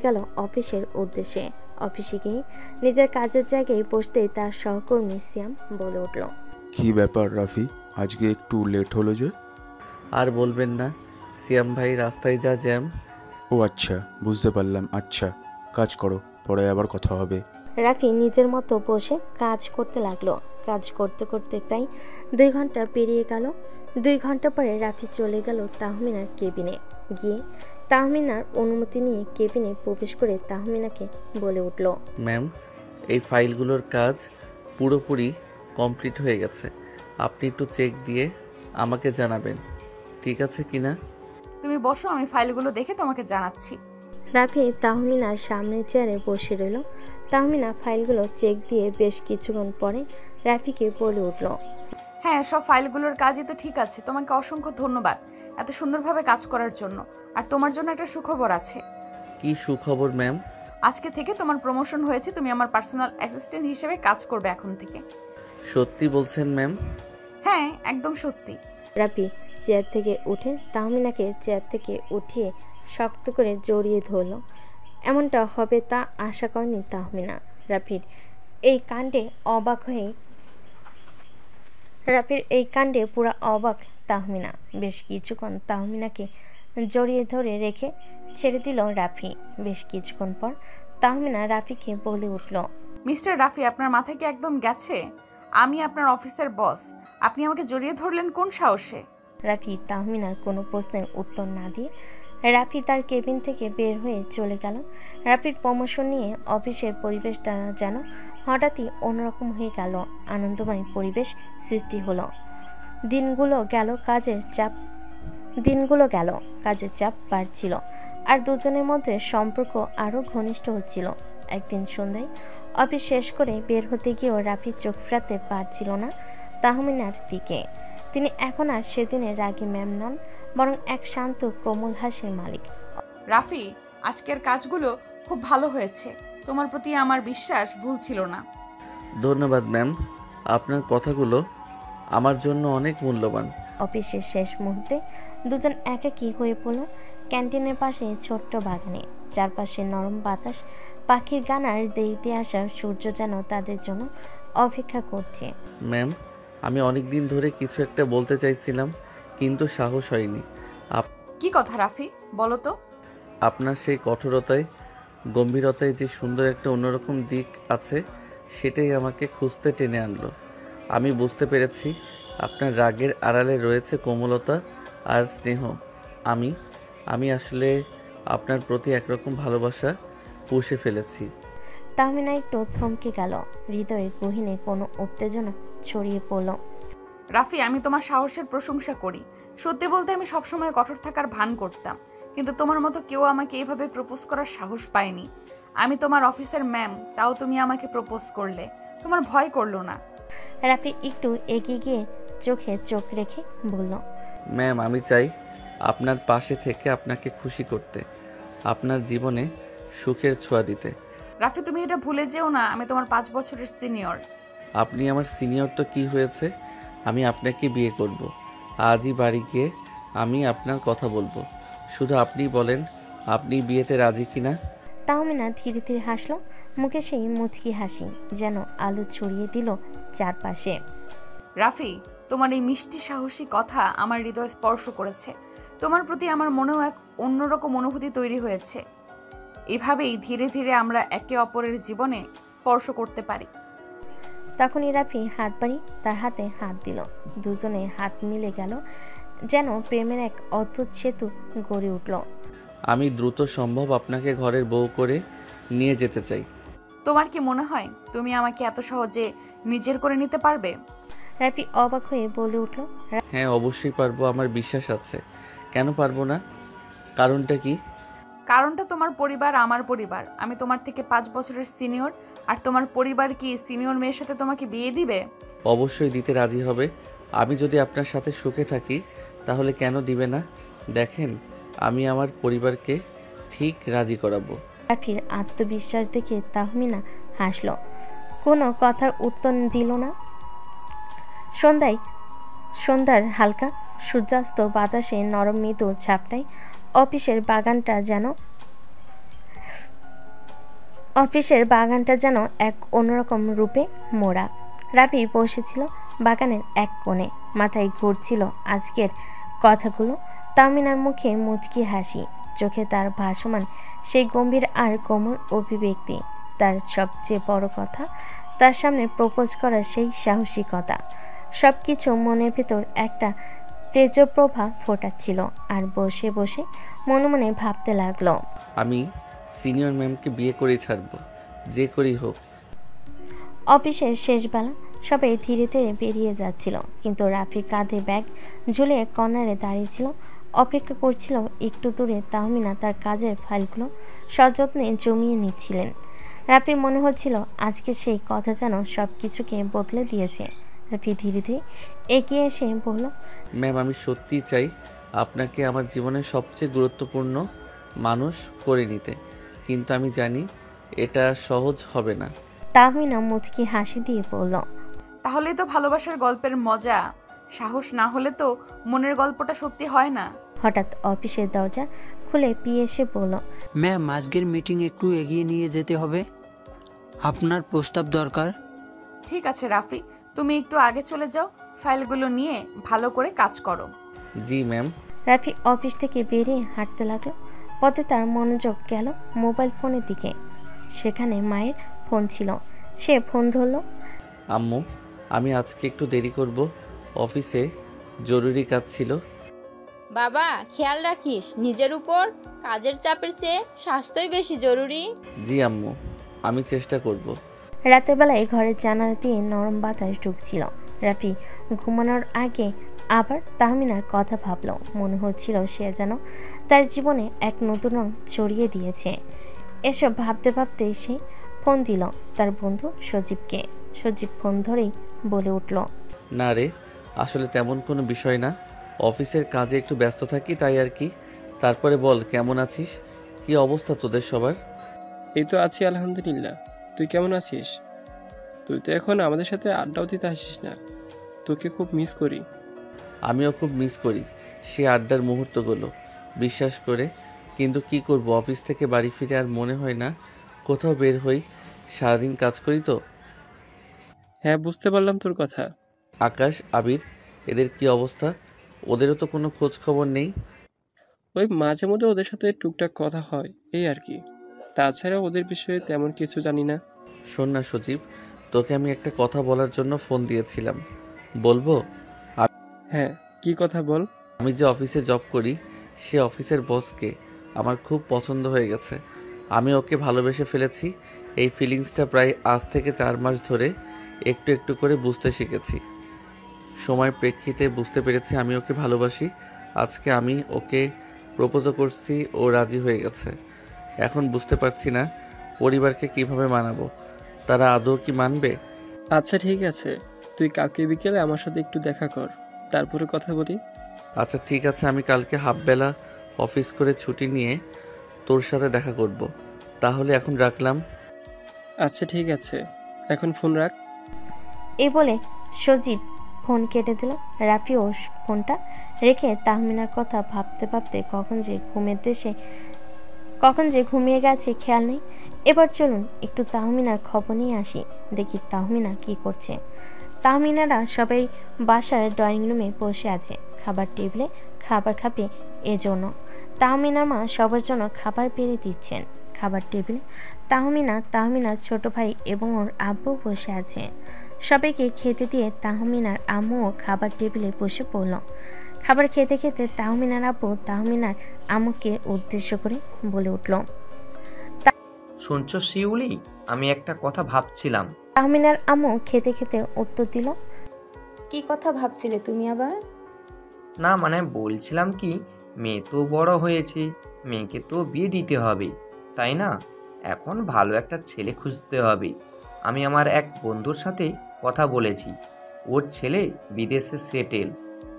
গেল অফিসের উদ্দেশ্যে। অফিসে গিয়ে নিজের কাজের জায়গায় বসতেই তার সহকর্মী সিয়াম বলে উঠল, কি ব্যাপার রাফি, আজকে একটু লেট হলো যে? আর বলবেন না, সিয়াম ভাই, রাস্তায় যা জ্যাম। ও আচ্ছা, বুঝতে পারলাম। আচ্ছা, কাজ করো, পরে আবার কথা হবে। রাফি নিজের মতো বসে কাজ করতে লাগলো। কাজ করতে করতে প্রায় 2 ঘন্টা পেরিয়ে গেল। 2 ঘন্টা পরে রাফি চলে গেল তাহমিনার কেবিনে। গিয়ে তাহমিনার অনুমতি নিয়ে কেবিনে প্রবেশ করে তাহমিনাকে বলে উঠল, ম্যাম, এই ফাইলগুলোর কাজ পুরোপুরি কমপ্লিট হয়ে গেছে, আপনি একটু চেক দিয়ে আমাকে জানাবেন, ঠিক আছে কিনা? তুমি বসো, আমি ফাইলগুলো দেখে তোমাকে জানাচ্ছি। রাফি তাহমিনার সামনের চেয়ারে বসে রইল। তাহমিনা ফাইলগুলো চেক দিয়ে বেশ কিছুক্ষণ পরে রাফিকে বলে উঠল, হ্যাঁ, সব ফাইলগুলোর কাজই তো ঠিক আছে। তোমাকে অসংখ্য ধন্যবাদ এত সুন্দরভাবে কাজ করার জন্য। আর তোমার জন্য একটা সুখবর আছে। কি সুখবর ম্যাম? আজকে থেকে তোমার প্রমোশন হয়েছে, তুমি আমার পার্সোনাল অ্যাসিস্ট্যান্ট হিসেবে কাজ করবে এখন থেকে। সত্যি বলছেন ম্যাম? হ্যাঁ, একদম সত্যি। রাফি চেয়ার থেকে উঠে তাহমিনাকে চেয়ার থেকে উঠিয়ে শক্ত করে জড়িয়ে ধরল। এমনটা হবে তা আশা করেনি তাহমিনা। রাফির রাফির এই কাণ্ডে পুরো অবাক তাহমিনা। বেশ কিছুক্ষণ তাহমিনাকে জড়িয়ে ধরে রেখে ছেড়ে দিল রাফি। বেশ কিছুক্ষণ পর তাহমিনা রাফিকে বলে উঠল, মিস্টার রাফি, আপনার মাথায় কি একদম গেছে? আমি আপনার অফিসের বস, আপনি আমাকে জড়িয়ে ধরলেন কোন সাহসে? রাফি তাহমিনার কোনো প্রশ্নের উত্তর না দিয়ে রাফি তার কেবিন থেকে বের হয়ে চলে গেল। রাফির প্রমোশন নিয়ে অফিসের পরিবেশটা যেন হঠাৎই অন্যরকম হয়ে গেল। আনন্দময় পরিবেশ সৃষ্টি হলো। দিনগুলো গেল, কাজের চাপ বাড়ছিল আর দুজনের মধ্যে সম্পর্ক আরও ঘনিষ্ঠ হচ্ছিল। একদিন সন্ধ্যায় অফিস শেষ করে বের হতে গিয়েও রাফি চোখ ফেরাতে পারছিল না তাহমিনার দিকে। তিনি এখন আর সেদিনের রাগী ম্যাম নন, বরং এক শান্ত কোমল হাসির মালিক। রাফি, আজকের কাজগুলো খুব ভালো হয়েছে। তোমার প্রতি আমার বিশ্বাস ভুল ছিল না। ধন্যবাদ ম্যাম, আপনার কথাগুলো আমার জন্য অনেক মূল্যবান। অফিসের শেষ মুহূর্তে দুজন একাকী হয়ে পড়ল ক্যান্টিনের পাশে ছোট্ট বাগানে। চারপাশে নরম বাতাস, পাখির গান আর দেরিতে আসা সূর্য যেন তাদের জন্য অপেক্ষা করছে। ম্যাম, আমি অনেক দিন ধরে কিছু একটা বলতে চাইছিলাম, কিন্তু সাহস হয়নি। কি কথা রাফি, বলো তো? আপনার সেই কঠোরতায়, গম্ভীরতায় যে সুন্দর একটা অন্যরকম দিক আছে, সেটাই আমাকে খুঁজতে টেনে আনলো। আমি বুঝতে পেরেছি আপনার রাগের আড়ালে রয়েছে কোমলতা আর স্নেহ। আমি আসলে আপনার প্রতি একরকম ভালোবাসা পুষে ফেলেছি। তাহমিনা একটু থমকে গেল। হৃদয়ের গহীনে কোনো উত্তেজনা ছড়িয়ে পড়ল। রাফি, আমি তোমার সাহসের প্রশংসা করি। সত্যি বলতে আমি সবসময় কঠোর থাকার ভান করতাম, কিন্তু তোমার মতো কেউ আমাকে এইভাবে প্রপোজ করার সাহস পায়নি। আমি তোমার অফিসের ম্যাম, তাও তুমি আমাকে প্রপোজ করলে। তোমার ভয় করলো না? রাফি একটু এগিয়ে গিয়ে চোখে চোখ রেখে বলল, ম্যাম, আমি চাই আপনার পাশে থেকে আপনাকে খুশি করতে, আপনার জীবনে সুখের ছোঁয়া দিতে। রাফি, তুমি এটা ভুলে যেও না, আমি তোমার 5 বছরের সিনিয়র। আপনি আমার সিনিয়র তো কি হয়েছে, আমি আপনাকে বিয়ে করব। আজই বাড়ি গিয়ে আমি আপনার কথা বলবো। শুধু আপনি বলেন, আপনি বিয়েতে রাজি কিনা? তাহমিনা ধীরে ধীরে হাসলো। মুখে সেই মুচকি হাসি যেন আলো ছড়িয়ে দিল চারপাশে। রাফি, তোমার এই মিষ্টি সাহসী কথা আমার হৃদয় স্পর্শ করেছে। তোমার প্রতি আমার মনেও এক অন্যরকম অনুভূতি তৈরি হয়েছে। এভাবেই ধীরে ধীরে আমরা একে অপরের জীবনে স্পর্শ করতে পারি। তখনই রাফি হাত বাড়ি তার হাতে হাত দিল। দুজনে হাত মিলে গেল, যেন প্রেমের এক অদ্ভুত সেতু গড়ে উঠল। আমি দ্রুত সম্ভব আপনাকে ঘরের বউ করে নিয়ে যেতে চাই। তোমার কি মনে হয় তুমি আমাকে এত সহজে নিজের করে নিতে পারবে? রাফি অবাক হয়ে বলে উঠল, হ্যাঁ, অবশ্যই পারবো, আমার বিশ্বাস আছে। কেন পারবো না? কারণটা কি? কারণটা তোমার পরিবার, আমার পরিবার। আমি তোমার থেকে 5 বছরের সিনিয়র, আর তোমার পরিবার কি সিনিয়র মেয়ের সাথে তোমাকে বিয়ে দিবে? অবশ্যই দিতে রাজি হবে। আমি যদি আপনার সাথে সুখে থাকি, তাহলে কেন দিবে না? দেখেন, আমি আমার পরিবারকে ঠিক রাজি করাবো। রাফির আত্মবিশ্বাস দেখে তাহমিনা হাসল, কোনো কথার উত্তর দিল না। সন্ধ্যার হালকা সূর্যাস্ত বাতাসে নরম মৃদু ঝাপটায় অফিসের বাগানটা যেন এক অন্যরকম রূপে মোড়া। রাফি বসেছিল বাগানের এক কোণে, মাথায় ঘুরছিল আজকের কথাগুলো। তাহমিনার মুখে মুচকি হাসি, চোখে তার ভাসমান সেই গম্ভীর আর কোমল অভিব্যক্তি। তার সবচেয়ে বড় কথা, তার সামনে প্রপোজ করার সেই সাহসিকতা। সব কিছু মনের ভেতর একটা তেজপ্রভা ফোটাচ্ছিল। আর বসে বসে মনে মনে ভাবতে লাগলো, আমি সিনিয়র ম্যামকে বিয়ে করেই ছাড়বো, যে করেই হোক। অফিসের শেষবেলা সবাই ধীরে ধীরে বেরিয়ে যাচ্ছিল, কিন্তু রাফি কাঁধে ব্যাগ ঝুলিয়ে কর্নারে দাঁড়িয়েছিল, অপেক্ষা করছিল। একটু দূরে তাহমিনা তার কাজের ফাইলগুলো সযত্নে জমিয়ে নিচ্ছিলেন। রাফির মনে হচ্ছিল আজকে সেই কথা যেন সব কিছুকে বদলে দিয়েছে। রাফি ধীরে ধীরে এগিয়ে এসে বলল, ম্যাম, আমি সত্যিই চাই আপনাকে আমার জীবনের সবচেয়ে গুরুত্বপূর্ণ মানুষ করে নিতে, কিন্তু আমি জানি এটা সহজ হবে না। তাহমিনা মুচকি হাসি দিয়ে বলল, তাহলেই তো ভালোবাসার গল্পের মজা। সাহস না হলে তো মনের গল্পটা সত্যি হয় না। হঠাৎ অফিসের দরজা খুলে পিয়ে এসে বলল, ম্যাম, আজকের মিটিং একটু এগিয়ে নিয়ে যেতে হবে। আপনার প্রস্তাব দরকার। ঠিক আছে রাফি, তুমি একটু আগে চলে যাও, ফাইলগুলো নিয়ে ভালো করে কাজ করো। জি ম্যাম। রাফি অফিস থেকে বেরিয়ে হাঁটতে লাগলো। পথে তার মনোযোগ গেল মোবাইল ফোনের দিকে। সেখানে মায়ের ফোন ছিল। সে ফোন ধরলো। আম্মু, আমি আজকে একটু দেরি করব, অফিসে জরুরি কাজ ছিল। বাবা খেয়াল রাখিস নিজের উপর, কাজের চাপের চেয়ে স্বাস্থ্যই বেশি জরুরি। জি আম্মু, আমি চেষ্টা করব। রাতের বেলায় ঘরের জানালা দিয়ে নরম বাতাস ঢুকছিল। রাফি ঘুমানোর আগে আবার তাহমিনার কথা ভাবল। মনে হচ্ছিল সে যেন তার জীবনে এক নতুন রং ছড়িয়ে দিয়েছে। এসব ভাবতে ভাবতে সে ফোন দিল তার বন্ধু সজীবকে। সজীব ফোন ধরেই বলে উঠল, না রে, আসলে তেমন কোনো বিষয় না, অফিসের কাজে একটু ব্যস্ত থাকি তাই আর কি। তারপরে বল, কেমন আছিস? কি অবস্থা তোদের সবার? এই তো আছি আলহামদুলিল্লাহ। তুই কেমন আছিস? তুই তো এখন আমাদের সাথে আড্ডাও দিতে আসিস না, তোকে খুব মিস করি। আমিও খুব মিস করি সে আড্ডার মুহূর্তগুলো, বিশ্বাস করে। কিন্তু কি করব, অফিস থেকে বাড়ি ফিরে আর মনে হয় না কোথাও বের হই, সারাদিন কাজ করি তো। হ্যাঁ, বুঝতে পারলাম তোর কথা। আকাশ, আবির, এদের কি অবস্থা? ওদেরও তো কোনো খোঁজ খবর নেই। ওই মাঝে মধ্যে ওদের সাথে টুকটাক কথা হয়, এই আর কি। তাছাড়া ওদের বিষয়ে তেমন কিছু জানি না। শোন না সজীব, তোকে আমি একটা কথা বলার জন্য ফোন দিয়েছিলাম, বলবো? হ্যাঁ, কি কথা বল। আমি যে অফিসে জব করি, সে অফিসের বসকে আমার খুব পছন্দ হয়ে গেছে। আমি ওকে ভালোবেসে ফেলেছি। এই ফিলিংসটা প্রায় আজ থেকে 4 মাস ধরে একটু একটু করে বুঝতে শিখেছি। সময় প্রেক্ষিতে বুঝতে পেরেছি আমি ওকে ভালোবাসি। আজকে আমি ওকে প্রপোজও করছি, ও রাজি হয়ে গেছে। এখন বুঝতে পারছি না পরিবারকে কিভাবে মানাবো, তারা আদৌ কি মানবে। আচ্ছা ঠিক আছে, তুই কালকে বিকেলে আমার সাথে একটু দেখা কর, তারপরে কথা বলি। আচ্ছা ঠিক আছে, আমি কালকে হাফবেলা অফিস করে ছুটি নিয়ে তোর সাথে দেখা করব। তাহলে এখন রাখলাম। আচ্ছা ঠিক আছে, এখন ফোন রাখ। এই বলে সজীব ফোন কেটে দিল। রাফিও ফোনটা রেখে তাহমিনার কথা ভাবতে ভাবতে কখন যে ঘুমিয়ে গেছে খেয়াল নেই। এবার চলুন একটু তাহমিনার খবর নিয়ে আসি, দেখি তাহমিনা কি করছে। তাহমিনারা সবাই বাসার ড্রয়িং রুমে বসে আছে, খাবার টেবিলে খাবার খাবে এজন্য। তাহমিনার মা সবার জন্য খাবার বেড়ে দিচ্ছেন। খাবার টেবিলে তাহমিনার ছোট ভাই এবং ওর আব্বু বসে আছে। সবাইকে খেতে দিয়ে তাহমিনার আম্মুও খাবার টেবিলে বসে পড়ল। খাবার খেতে খেতে তাহমিনার আব্বু তাহমিনার আম্মুকে উদ্দেশ্য করে বলে উঠল, শুনছো শিউলি, আমি একটা কথা ভাবছিলাম। তাহমিনার আম্মু খেতে খেতে উত্তর দিল, কি কথা ভাবছিলে তুমি আবার? না মানে বলছিলাম কি, মেয়ে তো বড় হয়েছে, মেয়েকে তো বিয়ে দিতে হবে, তাই না? এখন ভালো একটা ছেলে খুঁজতে হবে। আমি আমার এক বন্ধুর সাথে কথা বলেছি, ওর ছেলে বিদেশে সেটেল।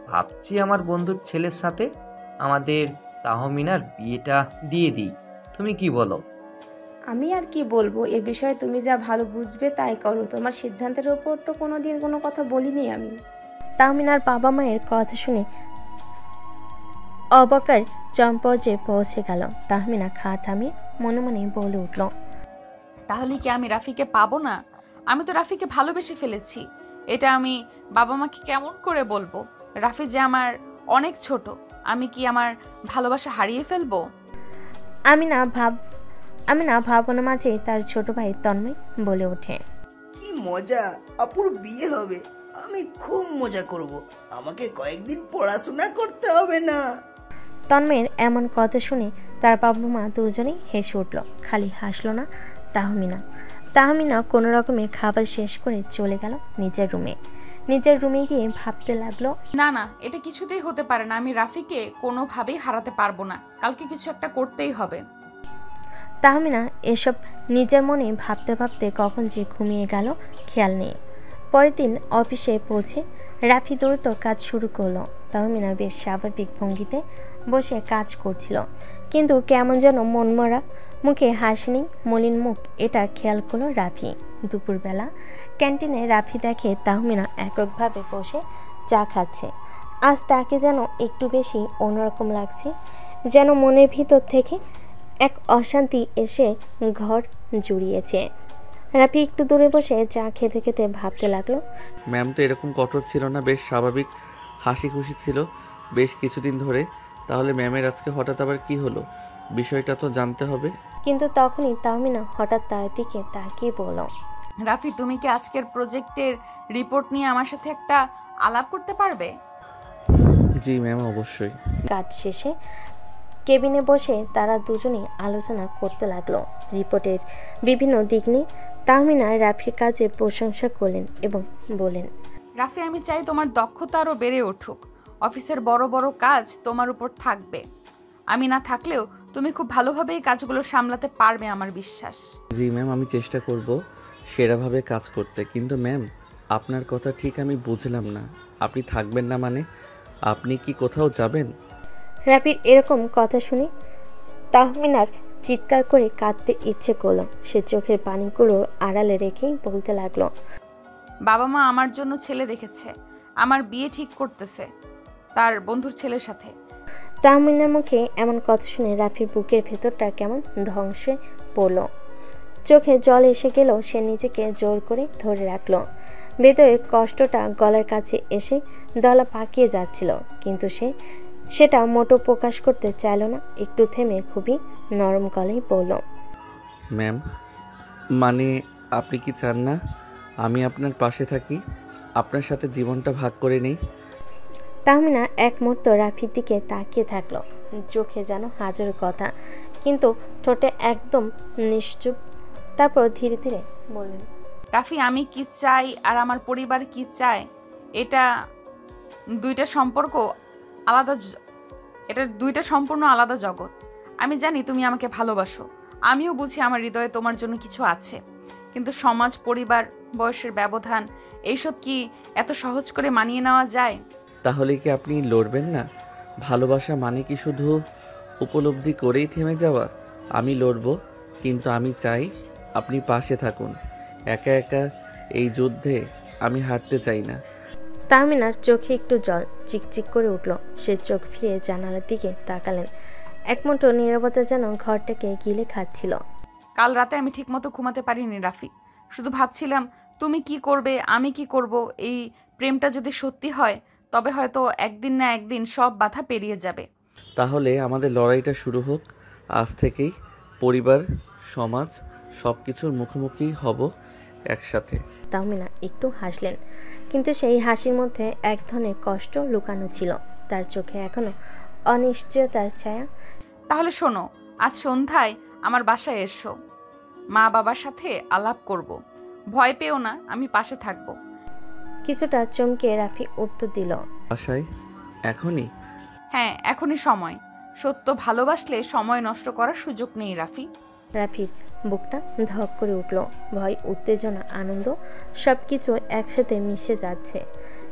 ভাবছি আমার বন্ধুর ছেলের সাথে আমাদের তাহমিনার বিয়েটা দিয়ে দিই। তুমি কি বলো? আমি আর কি বলবো, এ বিষয়ে তুমি যা ভালো বুঝবে তাই করো। তোমার সিদ্ধান্তের ওপর তো কোনোদিন কোনো কথা বলিনি আমি। তাহমিনার বাবা মায়ের কথা শুনে অবাকের চম্পজে পৌঁছে গেল। তাহমিনা খা থামিয়ে মনে মনে বলে উঠল, তাহলে কি আমি রাফিকে পাবো না? আমি তো রাফিকে ভালোবেসে ফেলেছি। এটা আমি বাবা মাকে কেমন করে বলবো? রাফি যে আমার অনেক ছোট, আমি কি আমার ভালোবাসা হারিয়ে ফেলবো? আমি না ভাবনার মাঝে তার ছোট ভাই তন্ময় বলে ওঠে, কি মজা, আপুর বিয়ে হবে, আমি খুব মজা করব। আমাকে কয়েকদিন পড়াশোনা করতে হবে না। তন্ময়ের এমন কথা শুনে তার বাবা মা দুজনেই হেসে উঠল। খালি হাসলো না তাহমিনা কোনো রকমে খাবার শেষ করে চলে গেল নিজের রুমে গিয়ে ভাবতে লাগলো, না না, এটা কিছুতেই হতে পারে না। আমি রাফিকে কোনোভাবেই হারাতে পারবো না। কালকে কিছু একটা করতেই হবে। তাহমিনা এসব নিজের মনে ভাবতে ভাবতে কখন যে ঘুমিয়ে গেল খেয়াল নেই। পরের দিন অফিসে পৌঁছে রাফি দ্রুত কাজ শুরু করলো। তাহমিনা বেশ স্বাভাবিক ভঙ্গিতে বসে কাজ করছিল, কিন্তু কেমন যেন মনমরা, মুখে হাসি নেই, মলিন মুখ। এটা খেয়াল করলো রাফি। দুপুরবেলা ক্যান্টিনে রাফি দেখে তাহমিনা এককভাবে বসে চা খাচ্ছে। আজ তাকে যেন একটু বেশি অন্যরকম লাগছে, যেন মনের ভিতর থেকে এক অশান্তি এসে ঘর জুড়িয়েছে। রাফি একটু দূরে বসে চা খেতে খেতে ভাবতে লাগলো। ম্যাম তো এরকম কঠোর ছিল না, বেশ স্বাভাবিক, হাসি খুশি ছিল বেশ কিছুদিন ধরে। তাহলে ম্যামের আজকে হঠাৎ আবার কি হলো, বিষয়টা তো জানতে হবে। কিন্তু তখনই তাহমিনা হঠাৎ তার দিকে তাকিয়ে বলল, রাফি, তুমি কি আজকের প্রজেক্টের রিপোর্ট নিয়ে আমার সাথে একটা আলাপ করতে পারবে? জি ম্যাম, অবশ্যই। কাজ শেষে কেবিনে বসে তারা দুজনেই আলোচনা করতে লাগলো রিপোর্টের বিভিন্ন দিক নিয়ে। তাহমিনা রাফির কাজের প্রশংসা করলেন এবং বলেন, রাফি, আমি চাই তোমার দক্ষতা আরও বেড়ে উঠুক। অফিসের বড় বড় কাজ তোমার উপর থাকবে। আমি না থাকলেও তুমি খুব ভালোভাবে এই কাজগুলো সামলাতে পারবে, আমার বিশ্বাস। জি ম্যাম, আমি চেষ্টা করব সেরাভাবে কাজ করতে। কিন্তু ম্যাম, আপনার কথা ঠিক আমি বুঝলাম না। আপনি থাকবেন না মানে আপনি কি কোথাও যাবেন? রাফির এরকম কথা শুনে তাহমিনার চিৎকার করে কাঁদতে ইচ্ছে করলো। সে চোখের পানিগুলো আড়ালে রেখেই বলতে লাগলো, বাবা মা আমার জন্য ছেলে দেখেছে, আমার বিয়ে ঠিক করতেছে তার বন্ধুর ছেলের সাথে। তাহমিনার মুখে এমন কথা শুনে রাফির বুকের ভেতরটা কেমন ধ্বংসে পড়ল। চোখে জল এসে গেল, সে নিজেকে জোর করে ধরে রাখলো। ভেতরে কষ্টটা গলার কাছে এসে দলা পাকিয়ে যাচ্ছিল, কিন্তু সেটা মোটো প্রকাশ করতে চাইল না। একটু থেমে খুবই নরম গলায় বলল, ম্যাম, মানে আপনি কি চান না আমি আপনার পাশে থাকি, আপনার সাথে জীবনটা ভাগ করে নেই? তাহমিনা এক মুহূর্ত রাফির দিকে তাকিয়ে থাকলো, চোখে যেন হাজার কথা, কিন্তু ঠোঁটে একদম নিশ্চুপ। তারপর ধীরে ধীরে বললেন, রাফি, আমি কি চাই আর আমার পরিবার কি চায়, এটা দুইটা সম্পূর্ণ আলাদা জগৎ। আমি জানি তুমি আমাকে ভালোবাসো, আমিও বুঝি আমার হৃদয়ে তোমার জন্য কিছু আছে, কিন্তু সমাজ, পরিবার, বয়সের ব্যবধান, এইসব কি এত সহজ করে মানিয়ে নেওয়া যায়? তাহলে কি আপনি লড়বেন না? ভালোবাসা মানে কি শুধু উপলব্ধি করেই থেমে যাওয়া? আমি লড়ব, কিন্তু আমি চাই আপনি পাশে থাকুন। একা একা এই যুদ্ধে আমি হারতে চাই না। তাহমিনার চোখে একটু জল চিকচিক করে উঠল। সে চোখ ফিরে জানালার দিকে তাকালেন। এক মুঠো নীরবতা যেন ঘরটাকে গিলে খাচ্ছিল। কাল রাতে আমি ঠিকমতো ঘুমাতে পারিনি রাফি। শুধু ভাবছিলাম তুমি কি করবে, আমি কি করব। এই প্রেমটা যদি সত্যি হয় তবে হয়তো একদিন না একদিন সব বাধা পেরিয়ে যাবে। তাহলে আমাদের লড়াইটা শুরু হোক আজ থেকেই। পরিবার, সমাজ, সব কিছুর মুখোমুখি হব একসাথে। তাহমিনা একটু হাসলেন, কিন্তু সেই হাসির মধ্যে এক ধরনের কষ্ট লুকানো ছিল। তার চোখে এখনো অনিশ্চয়তার ছায়া। তাহলে শোনো, আজ সন্ধ্যায় আমার বাসায় এসো, মা বাবার সাথে আলাপ করব। ভয় পেও না, আমি পাশে থাকব। কিছুটা চমকে রাফি উত্তর দিল, বাসায়? এখনই? হ্যাঁ, এখনই সময়। সত্য ভালোবাসলে সময় নষ্ট করার সুযোগ নেই রাফি। রাফির বুকটা ধক করে উঠল। ভয়, উত্তেজনা, আনন্দ সবকিছু একসাথে মিশে যাচ্ছে।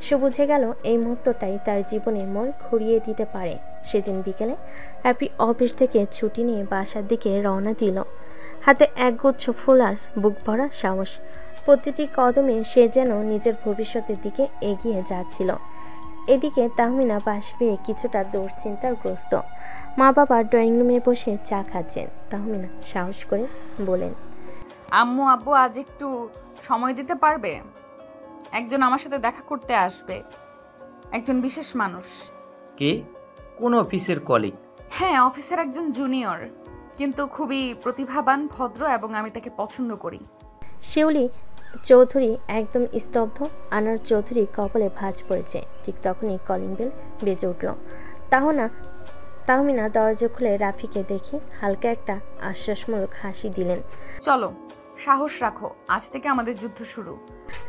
সে বুঝে গেল এই মুহূর্তটাই তার জীবনে মোড় ঘুরিয়ে দিতে পারে। সেদিন বিকেলে রাফি অফিস থেকে ছুটি নিয়ে বাসার দিকে রওনা দিল। হাতে একগুচ্ছ ফুল আর বুক ভরা সাহস। প্রতিটি কদমে সে যেন নিজের ভবিষ্যতের দিকে এগিয়ে যাচ্ছিল। এদিকে তাহমিনা বাসে ফিরে কিছুটা দুশ্চিন্তাগ্রস্ত। মা বাবা ড্রয়িং রুমে বসে চা খাচ্ছেন। তাহমিনা সাহস করে বলেন, আম্মু আব্বু আজ একটু সময় দিতে পারবে? একজন আমার সাথে দেখা করতে আসবে, একজন বিশেষ মানুষ। কে? কোন অফিসের কলিগ? হ্যাঁ, অফিসের একজন জুনিয়র, কিন্তু খুবই প্রতিভাবান, ভদ্র এবং আমি তাকে পছন্দ করি। শিউলি চৌধুরী একদম স্তব্ধ। আনোয়ার চৌধুরী কপালে ভাঁজ পড়েছে। ঠিক তখনই কলিং বেল বেজে উঠল। তাহমিনা দরজা খুলে রাফিকে দেখে হালকা একটা আশ্বাসমূলক হাসি দিলেন। চলো, সাহস রাখো, আজ থেকে আমাদের যুদ্ধ শুরু।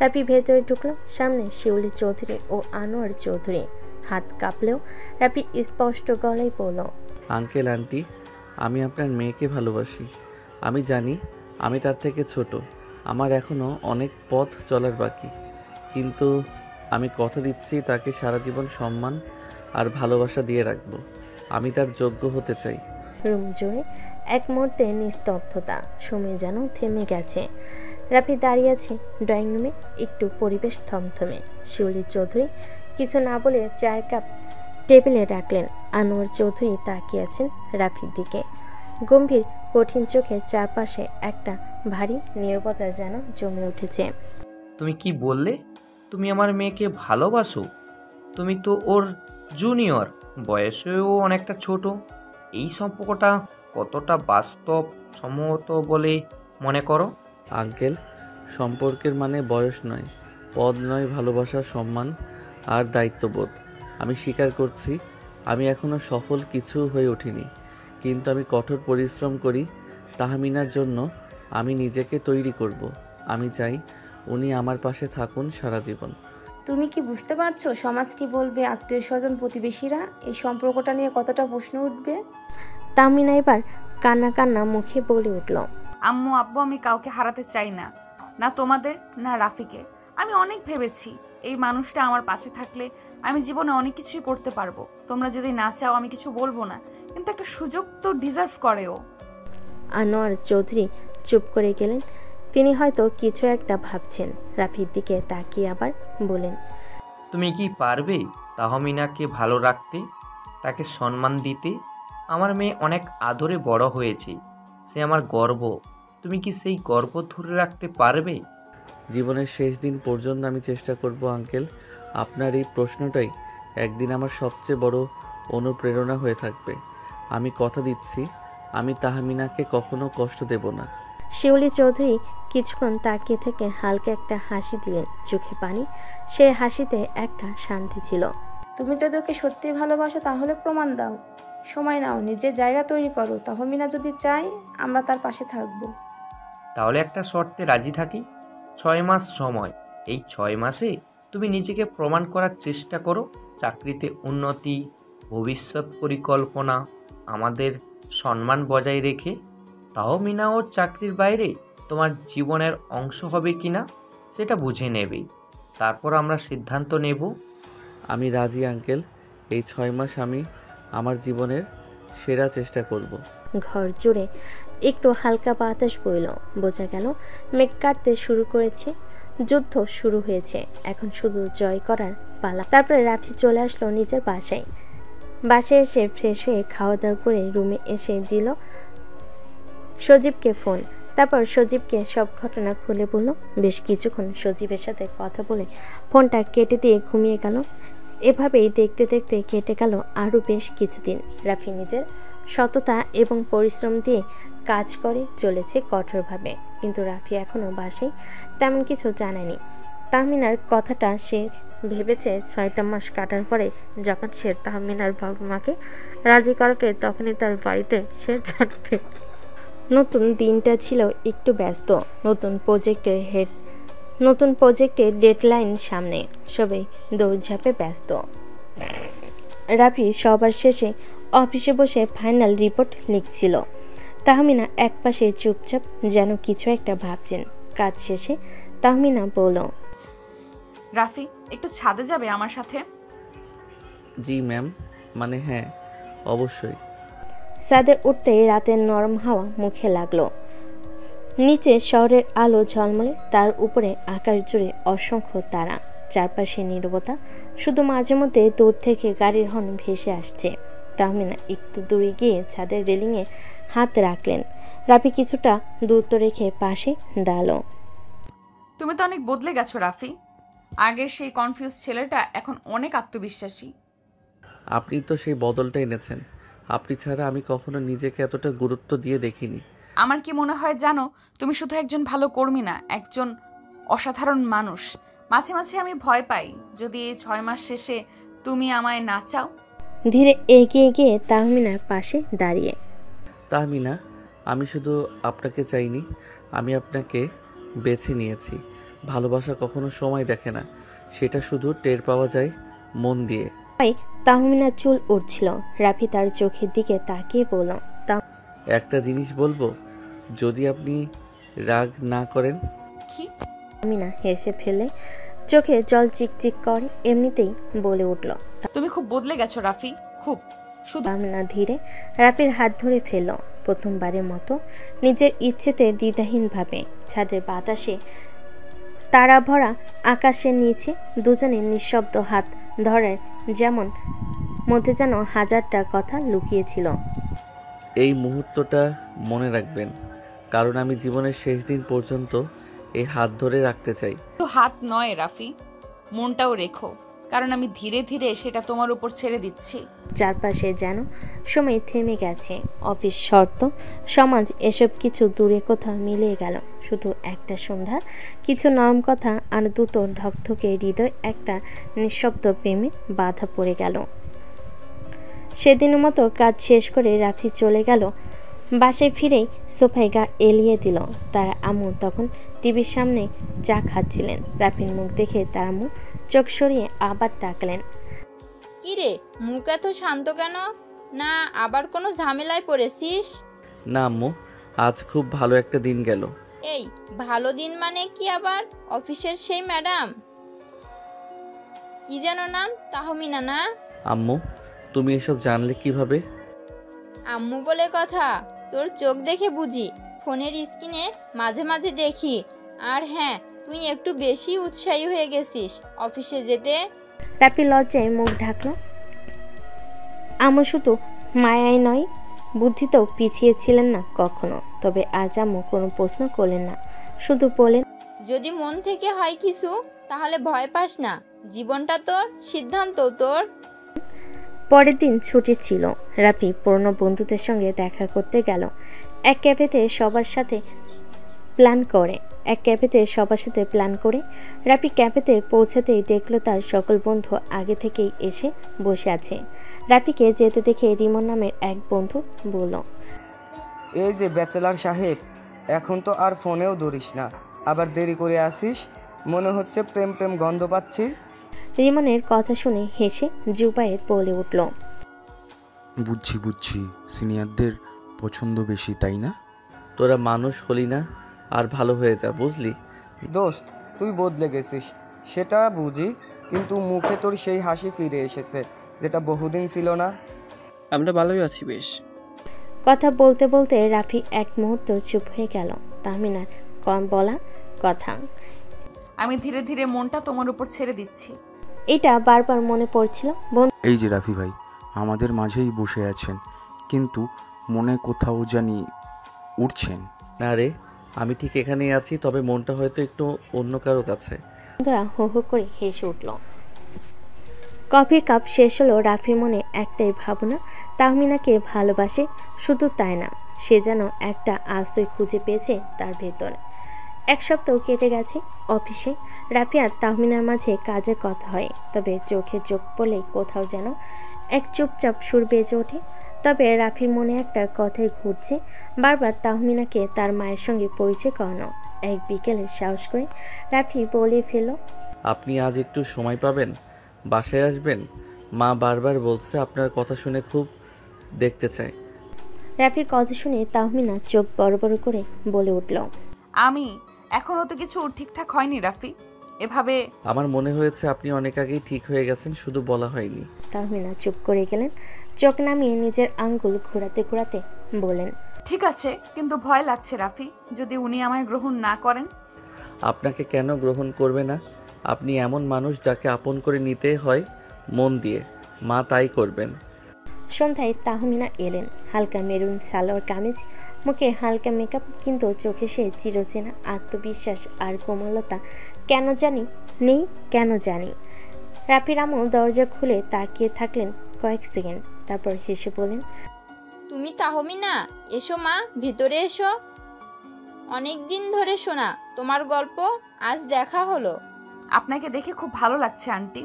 রাফি ভেতরে ঢুকলো। সামনে শিউলি চৌধুরী ও আনোয়ার চৌধুরী। হাত কাঁপলেও রাফি স্পষ্ট গলায় বলল, আঙ্কেল আন্টি, আমি আপনার মেয়েকে ভালোবাসি। আমি জানি আমি তার থেকে ছোট, আমার এখনও অনেক পথ চলার বাকি, কিন্তু আমি কথা দিচ্ছি তাকে সারা জীবন সম্মান আর ভালোবাসা দিয়ে রাখবো। আমি তার যোগ্য হতে চাই। রুম জুড়ে এক মুহূর্তে নিস্তব্ধতা, সময় যেন থেমে গেছে। রাফি দাঁড়িয়ে আছে ড্রয়িং রুমে, একটু পরিবেশ থমথমে। শিউলি চৌধুরী কিছু না বলে চায়ের কাপ টেবিলে রাখলেন। আনোয়ার চৌধুরী তাকিয়ে আছেন রাফির দিকে, গম্ভীর কঠিন চোখে। চারপাশে একটা ভারী নীরবতা যেন জমে উঠেছে। তুমি কি বললে? তুমি আমার মেয়েকে ভালোবাসো? তুমি তো ওর জুনিয়র, বয়সেও অনেকটা ছোট। এই সম্পর্কটা কতটা বাস্তব সম্মত বলে মনে করো? আঙ্কেল, সম্পর্কের মানে বয়স নয়, পদ নয়, ভালোবাসা, সম্মান আর দায়িত্ববোধ। আমি স্বীকার করছি আমি এখনও সফল কিছু হয়ে উঠিনি, কিন্তু আমি কঠোর পরিশ্রম করি তাহমিনার জন্য। আমি নিজেকে তৈরি করব। আমি চাই উনি আমার পাশে থাকুন সারা জীবন। তুমি কি বুঝতে পারছো সমাজ কি বলবে, আত্মীয় স্বজন, প্রতিবেশীরা এই সম্পর্কটা নিয়ে কতটা প্রশ্ন উঠবে? তাহমিনা এবার কান্না কান্না মুখে বলে উঠল, আম্মু আব্বু, আমি কাউকে হারাতে চাই না, না তোমাদের না রাফিকে। আমি অনেক ভেবেছি এই মানুষটা আমার পাশে থাকলে আমি জীবনে অনেক কিছুই করতে পারবো। তোমরা যদি না চাও আমি কিছু বলবো না, কিন্তু একটা সুযোগ তো ডিজার্ভ করে ও। আনোয়ার চৌধুরী চুপ করে গেলেন। তিনি হয়তো কিছু একটা ভাবছেন। রাফির দিকে তাকিয়ে আবার বলেন, তুমি কি পারবে তাহমিনাকে ভালো রাখতে, তাকে সম্মান দিতে? আমার মেয়ে অনেক আদরে বড় হয়েছে, সে আমার গর্ব। তুমি কি সেই গর্ব ধরে রাখতে পারবে? জীবনের শেষ দিন পর্যন্ত আমি চেষ্টা করব আঙ্কেল। আপনার এই প্রশ্নটাই একদিন আমার সবচেয়ে বড় অনুপ্রেরণা হয়ে থাকবে। আমি কথা দিচ্ছি আমি তাহমিনাকে কখনো কষ্ট দেব না। শিউলি চৌধুরী কিছুক্ষণ তাকিয়ে থেকে হালকা একটা হাসি দিলেন, চোখে পানি। সে হাসিতে একটা শান্তি ছিল। তুমি যদি ওকে সত্যি ভালোবাসো তাহলে প্রমাণ দাও, সময় নাও, নিজের জায়গা তৈরি করো। তাহমিনা যদি চায় আমরা তার পাশে থাকবো। তাহলে একটা শর্তে রাজি থাকি। 6 মাস সময়। এই 6 মাসে তুমি নিজেকে প্রমাণ করার চেষ্টা করো। চাকরিতে উন্নতি, ভবিষ্যৎ পরিকল্পনা, আমাদের সম্মান বজায় রেখে। তাহমিনা ওর চাকরির বাইরে তোমার জীবনের অংশ হবে কিনা সেটা বুঝে নেবে, তারপর আমরা সিদ্ধান্ত নেব। আমি রাজি আঙ্কেল। এই 6 মাস আমি আমার জীবনের সেরা চেষ্টা করব। ঘর জুড়ে একটু হালকা বাতাস বইল। বোঝা গেল মেঘ কাটতে শুরু করেছে। যুদ্ধ শুরু হয়েছে, এখন শুধু জয় করার পালা। তারপরে রাফি চলে আসলো নিজের বাসায়। বাসায় এসে ফ্রেশ হয়ে খাওয়া দাওয়া করে রুমে এসে দিল সজীবকে ফোন। তারপর সজীবকে সব ঘটনা খুলে বলল। বেশ কিছুক্ষণ সজীবের সাথে কথা বলে ফোনটা কেটে দিয়ে ঘুমিয়ে গেল। এভাবেই দেখতে দেখতে কেটে গেল আরও বেশ কিছুদিন। রাফি নিজের সততা এবং পরিশ্রম দিয়ে কাজ করে চলেছে কঠোরভাবে, কিন্তু রাফি এখনও বাসায় তেমন কিছু জানেনি। তাহমিনার কথাটা সে ভেবেছে 6টা মাস কাটার পরে যখন সে তাহমিনার বাবা মাকে রাজি করাবে তখনই তার বাড়িতে সে জানবে। নতুন দিনটা ছিল একটু ব্যস্ত। নতুন প্রজেক্টের ডেডলাইন সামনে, সবাই দৌড়ঝাঁপে ব্যস্ত। রাফি সবার শেষে অফিসে বসে ফাইনাল রিপোর্ট লিখছিল। তাহমিনা একপাশে চুপচাপ যেন কিছু একটা ভাবছেন। কাজ শেষে তাহমিনা বলল, রাফি, একটু ছাদে যাবে আমার সাথে? জি ম্যাম, মানে হ্যাঁ, অবশ্যই। ছাদে উঠতেই রাতের নরম হাওয়া মুখে লাগলো। নিচে শহরের আলো ঝলমলে, তার উপরে আকাশ জুড়ে অসংখ্য তারা। চারপাশে নীরবতা, শুধু মাঝে মধ্যে দূর থেকে গাড়ির হর্ন ভেসে আসছে। তাহমিনা একটু দূরে গিয়ে ছাদের রেলিংয়ে হাত রাখলেন। রাফি কিছুটা দূরত্ব রেখে পাশে দাঁড়ালো। তুমি তো অনেক বদলে গেছো রাফি। আগের সেই কনফিউজ ছেলেটা এখন অনেক আত্মবিশ্বাসী। আপনি তো সেই বদলটা এনেছেন। আপনি ছাড়া আমি কখনো নিজেকে এতটা গুরুত্ব দিয়ে দেখিনি। আমার কি মনে হয় জানো, তুমি শুধু একজন ভালো কর্মী না, একজন অসাধারণ মানুষ। মাঝে মাঝে আমি ভয় পাই যদি এই 6 মাস শেষে তুমি আমায় না চাও। ধীরে এগিয়ে গিয়ে তাহমিনার পাশে দাঁড়িয়ে, তাহমিনা, আমি শুধু আপনাকে চাইনি, আমি আপনাকে বেছে নিয়েছি। ভালোবাসা কখনো সময় দেখে না, সেটা শুধু টের পাওয়া যায় মন দিয়ে। তাহমিনার চুল উঠছিল। রাফি তার চোখের দিকে তাকিয়ে বলল, একটা জিনিস বলবো, যদি আপনি রাগ না করেন। কি? তাহমিনা হেসে ফেলে চোখে জল চিকচিক করে এমনিতেই বলে উঠল, তুমি খুব বদলে গেছো রাফি, খুব। শুধু তাহমিনা ধীরে রাফির হাত ধরে ফেলল। প্রথমবারের মতো নিজের ইচ্ছেতে দ্বিধাহীনভাবে ছাদের বাতাসে তারা ভরা আকাশের নিচে দুজনে নিঃশব্দ হাত ধরে, যেমন মধ্যে যেন হাজারটা কথা লুকিয়েছিল। এই মুহূর্তটা মনে রাখবেন, কারণ আমি জীবনের শেষ দিন পর্যন্ত এই হাত ধরে রাখতে চাই। তো হাত নয় রাফি, মনটাও রেখো, কারণ আমি ধীরে ধীরে সেটা তোমার উপর ছেড়ে দিচ্ছি। চারপাশে যেন সময় থেমে গেছে। অফিস, শর্ত, সমাজ এসব কিছু দূরে কোথাও মিলিয়ে গেল। শুধু একটা সন্ধ্যা, কিছু নরম কথা আর দুটো ধকধকে হৃদয় একটা নিঃশব্দ প্রেমে বাধা পড়ে গেল। সেদিনের মতো কাজ শেষ করে রাফি চলে গেল। বাসায় ফিরেই সোফায় গা এলিয়ে দিল। তার আম্মু তখন টিভির সামনে চা খাচ্ছিলেন। রাফির মুখ দেখে তার আম্মু চোখ সরিয়ে আবার তাকলেন। কিরে, মুখ এত শান্ত কেন? না আবার কোনো ঝামেলায় পড়েছিস? না আম্মু, আজ খুব ভালো একটা দিন গেল। এই ভালো দিন মানে কি আবার? অফিসের সেই ম্যাডাম কি যেন নাম, তাহমিনা না? আম্মু, তুমি এসব জানলে কিভাবে? আম্মু বলে কথা, তোর চোখ দেখে বুঝি। ফোনের স্ক্রিনে মাঝে মাঝে দেখি। আর হ্যাঁ, তুই একটু বেশি উৎসাহী হয়ে গেছিস অফিসে যেতে। রাফি লজ্জায় মুখ ঢাকলো। আম্মু শুধু মায়াই নয়, বুদ্ধিতেও পিছিয়ে ছিলেন না কখনো। তবে আজ আম্মু কোনো প্রশ্ন করলেন না, শুধু বলেন, যদি মন থেকে হয় কিছু তাহলে ভয় পাস না, জীবনটা তোর, সিদ্ধান্ত তোর। পরের দিন ছুটি ছিল। রাফি পুরনো বন্ধুদের সঙ্গে দেখা করতে গেল। এক ক্যাফেতে সবার সাথে প্ল্যান করে রাফি ক্যাফেতে পৌঁছাতেই দেখলো তার সকল বন্ধু আগে থেকেই এসে বসে আছে। রাফিকে যেতে দেখে রিমন নামের এক বন্ধু বলল, এই যে ব্যাচেলার সাহেব, এখন তো আর ফোনেও ধরিস না, আবার দেরি করে আসিস, মনে হচ্ছে প্রেম প্রেম গন্ধ পাচ্ছি। রিমনের কথা শুনে হেসে জুবায়ের বলে উঠল, বুঝছি, সিনিয়রদের পছন্দ বেশি, তাই না? তোরা মানুষ হলি না, আর ভালো হয়ে যা, বুঝলি? দোস্ত, তুই বদলে গেছিস সেটা বুঝি, কিন্তু মুখে তোর সেই হাসি ফিরে এসেছে যেটা বহুদিন ছিল না। আমরা ভালোই আছি বেশ। কথা বলতে বলতে রাফি এক মুহূর্ত চুপ হয়ে গেল। তাহমিনার কম বলা কথা, আমি ধীরে ধীরে মনটা তোমার উপর ছেড়ে দিচ্ছি, এটা বারবার মনে পড়ছিল। এই যে রাফি ভাই আমাদের মাঝেই বসে আছেন, কিন্তু মনে কোথাও জানি উঠছেন। না রে, আমি ঠিক এখানেই আছি, তবে মনটা হয়তো একটু অন্য কারো কাছে। বন্ধুরা হো হো করে হেসে উঠল। কফির কাপ শেষ হলো। রাফির মনে একটাই ভাবনা, তাহমিনাকে ভালোবাসে। শুধু তাই না, সে যেন একটা আশ্রয় খুঁজে পেয়েছে তার ভেতরে। এক সপ্তাহ কেটে গেছে। অফিসে রাফি আর তাহমিনার মাঝে কাজের কথা হয়, তবে চোখে চোখ পড়লেই কোথাও যেন এক চুপচাপ সুর বেজে ওঠে। তবে রাফির মনে একটা কথাই ঘুরছে বারবার, তাহমিনাকে তার মায়ের সঙ্গে পরিচয় করানো। এক বিকেলে সাহস করে রাফি বলে ফেলল, আপনি আজ একটু সময় পাবেন? বাসায় আসবেন? মা বারবার বলছে আপনার কথা শুনে খুব দেখতে চায়। রাফির কথা শুনে তাহমিনা চোখ বড় বড় করে বলে উঠল, আমি এখনো তো কিছু ঠিকঠাক হয়নি রাফি, এভাবে। আমার মনে হয়েছে আপনি অনেক আগেই ঠিক হয়ে গেছেন, শুধু বলা হয়নি। তাহমিনা চুপ করে গেলেন। চোখ নামিয়ে নিজের আঙ্গুল ঘোরাতে ঘোরাতে বলেন, ঠিক আছে, কিন্তু ভয় লাগছে রাফি, যদি উনি আমায় গ্রহণ না করেন। আপনাকে কেন গ্রহণ করবে না? আপনি এমন মানুষ যাকে আপন করে নিতে হয় মন দিয়ে, মা তাই করবেন। সন্ধ্যায় তাহমিনা এলেন। হালকা মেরুন সালোয়ার কামিজ, মুখে হালকা মেকআপ, কিন্তু চোখে সে চিরচেনা আত্মবিশ্বাস আর কোমলতা কেন জানি। রাফির আম্মু দরজা খুলে তাকিয়ে থাকলেন কয়েক সেকেন্ড, তারপর হেসে বলেন, তুমি তাহমিনা, এসো মা, ভিতরে এসো। অনেক দিন ধরে শোনা তোমার গল্প, আজ দেখা হলো। আপনাকে দেখে খুব ভালো লাগছে আন্টি,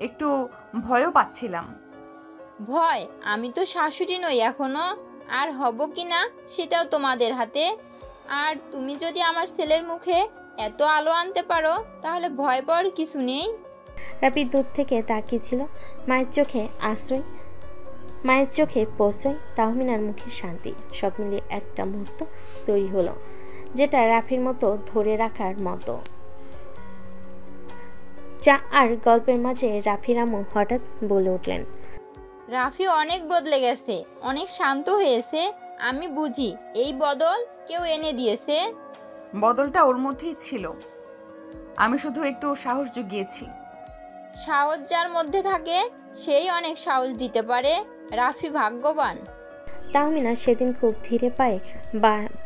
একটু ভয়ও পাচ্ছিলাম। ভয়? আমি তো শাশুড়ি নই এখনো, আর হব কি না সেটাও তোমাদের হাতে। আর তুমি যদি আমার ছেলের মুখে এত আলো আনতে পারো তাহলে ভয় পাওয়ার কিছু নেই। রাফি দূর থেকে তাকিয়েছিল। মায়ের চোখে প্রশ্রয়, তাহমিনার মুখে শান্তি, সব মিলিয়ে একটা মুহূর্ত তৈরি হলো, যেটা রাফির মতো ধরে রাখার মতো। চা আর গল্পের মাঝে রাফির আম্মু হঠাৎ বলে উঠলেন, রাফি অনেক বদলে গেছে, অনেক শান্ত হয়েছে। আমি বুঝি এই বদল কেউ এনে দিয়েছে। বদলটা ওর মধ্যেই ছিল, আমি শুধু একটু সাহস জুগিয়েছি। সাহস যার মধ্যে থাকে সেই অনেক সাহস দিতে পারে। রাফি ভাগ্যবান। তাহমিনা সেদিন খুব ধীরে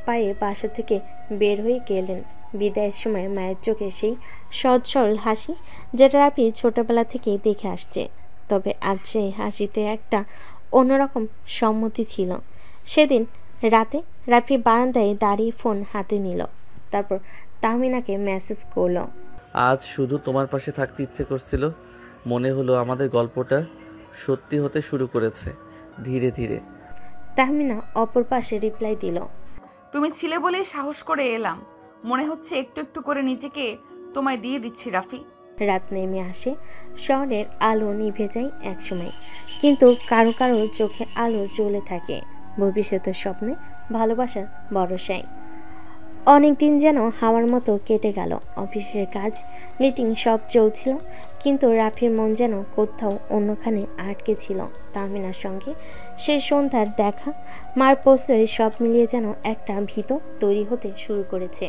পায়ে বাসা থেকে বের হয়ে গেলেন। বিদায়ের সময় মায়ের চোখে সেই সহজ সরল হাসি যেটা রাফি ছোটবেলা থেকেই দেখে আসছে। তবে আজ সেই হাসিতে একটা অন্যরকম সম্মতি ছিল। সেদিন রাতে রাফি বারান্দায় দাঁড়িয়ে ফোন হাতে নিল, তারপর তাহমিনাকে মেসেজ করলো। আজ শুধু তোমার পাশে থাকতে ইচ্ছে করছিল। মনে হলো আমাদের গল্পটা সত্যি হতে শুরু করেছে ধীরে ধীরে। তাহমিনা অপর পাশে রিপ্লাই দিল, তুমি ছিলে বলেই সাহস করে এলাম। মনে হচ্ছে একটু একটু করে নিজেকে তোমায় দিয়ে দিচ্ছি রাফি। রাত নেমে আসে, শহরের আলো নিভে যায় একসময়, কিন্তু কারো কারো চোখে আলো জ্বলে থাকে ভবিষ্যতের স্বপ্নে, ভালোবাসার ভরসায়। অনেক দিন যেন হাওয়ার মতো কেটে গেল। অফিসের কাজ, মিটিং সব চলছিল, কিন্তু রাফির মন যেন কোথাও অন্যখানে আটকে ছিল। তাহমিনার সঙ্গে সেই সন্ধ্যার দেখা, মার প্রশ্রয় সব মিলিয়ে যেন একটা ভীত তৈরি হতে শুরু করেছে।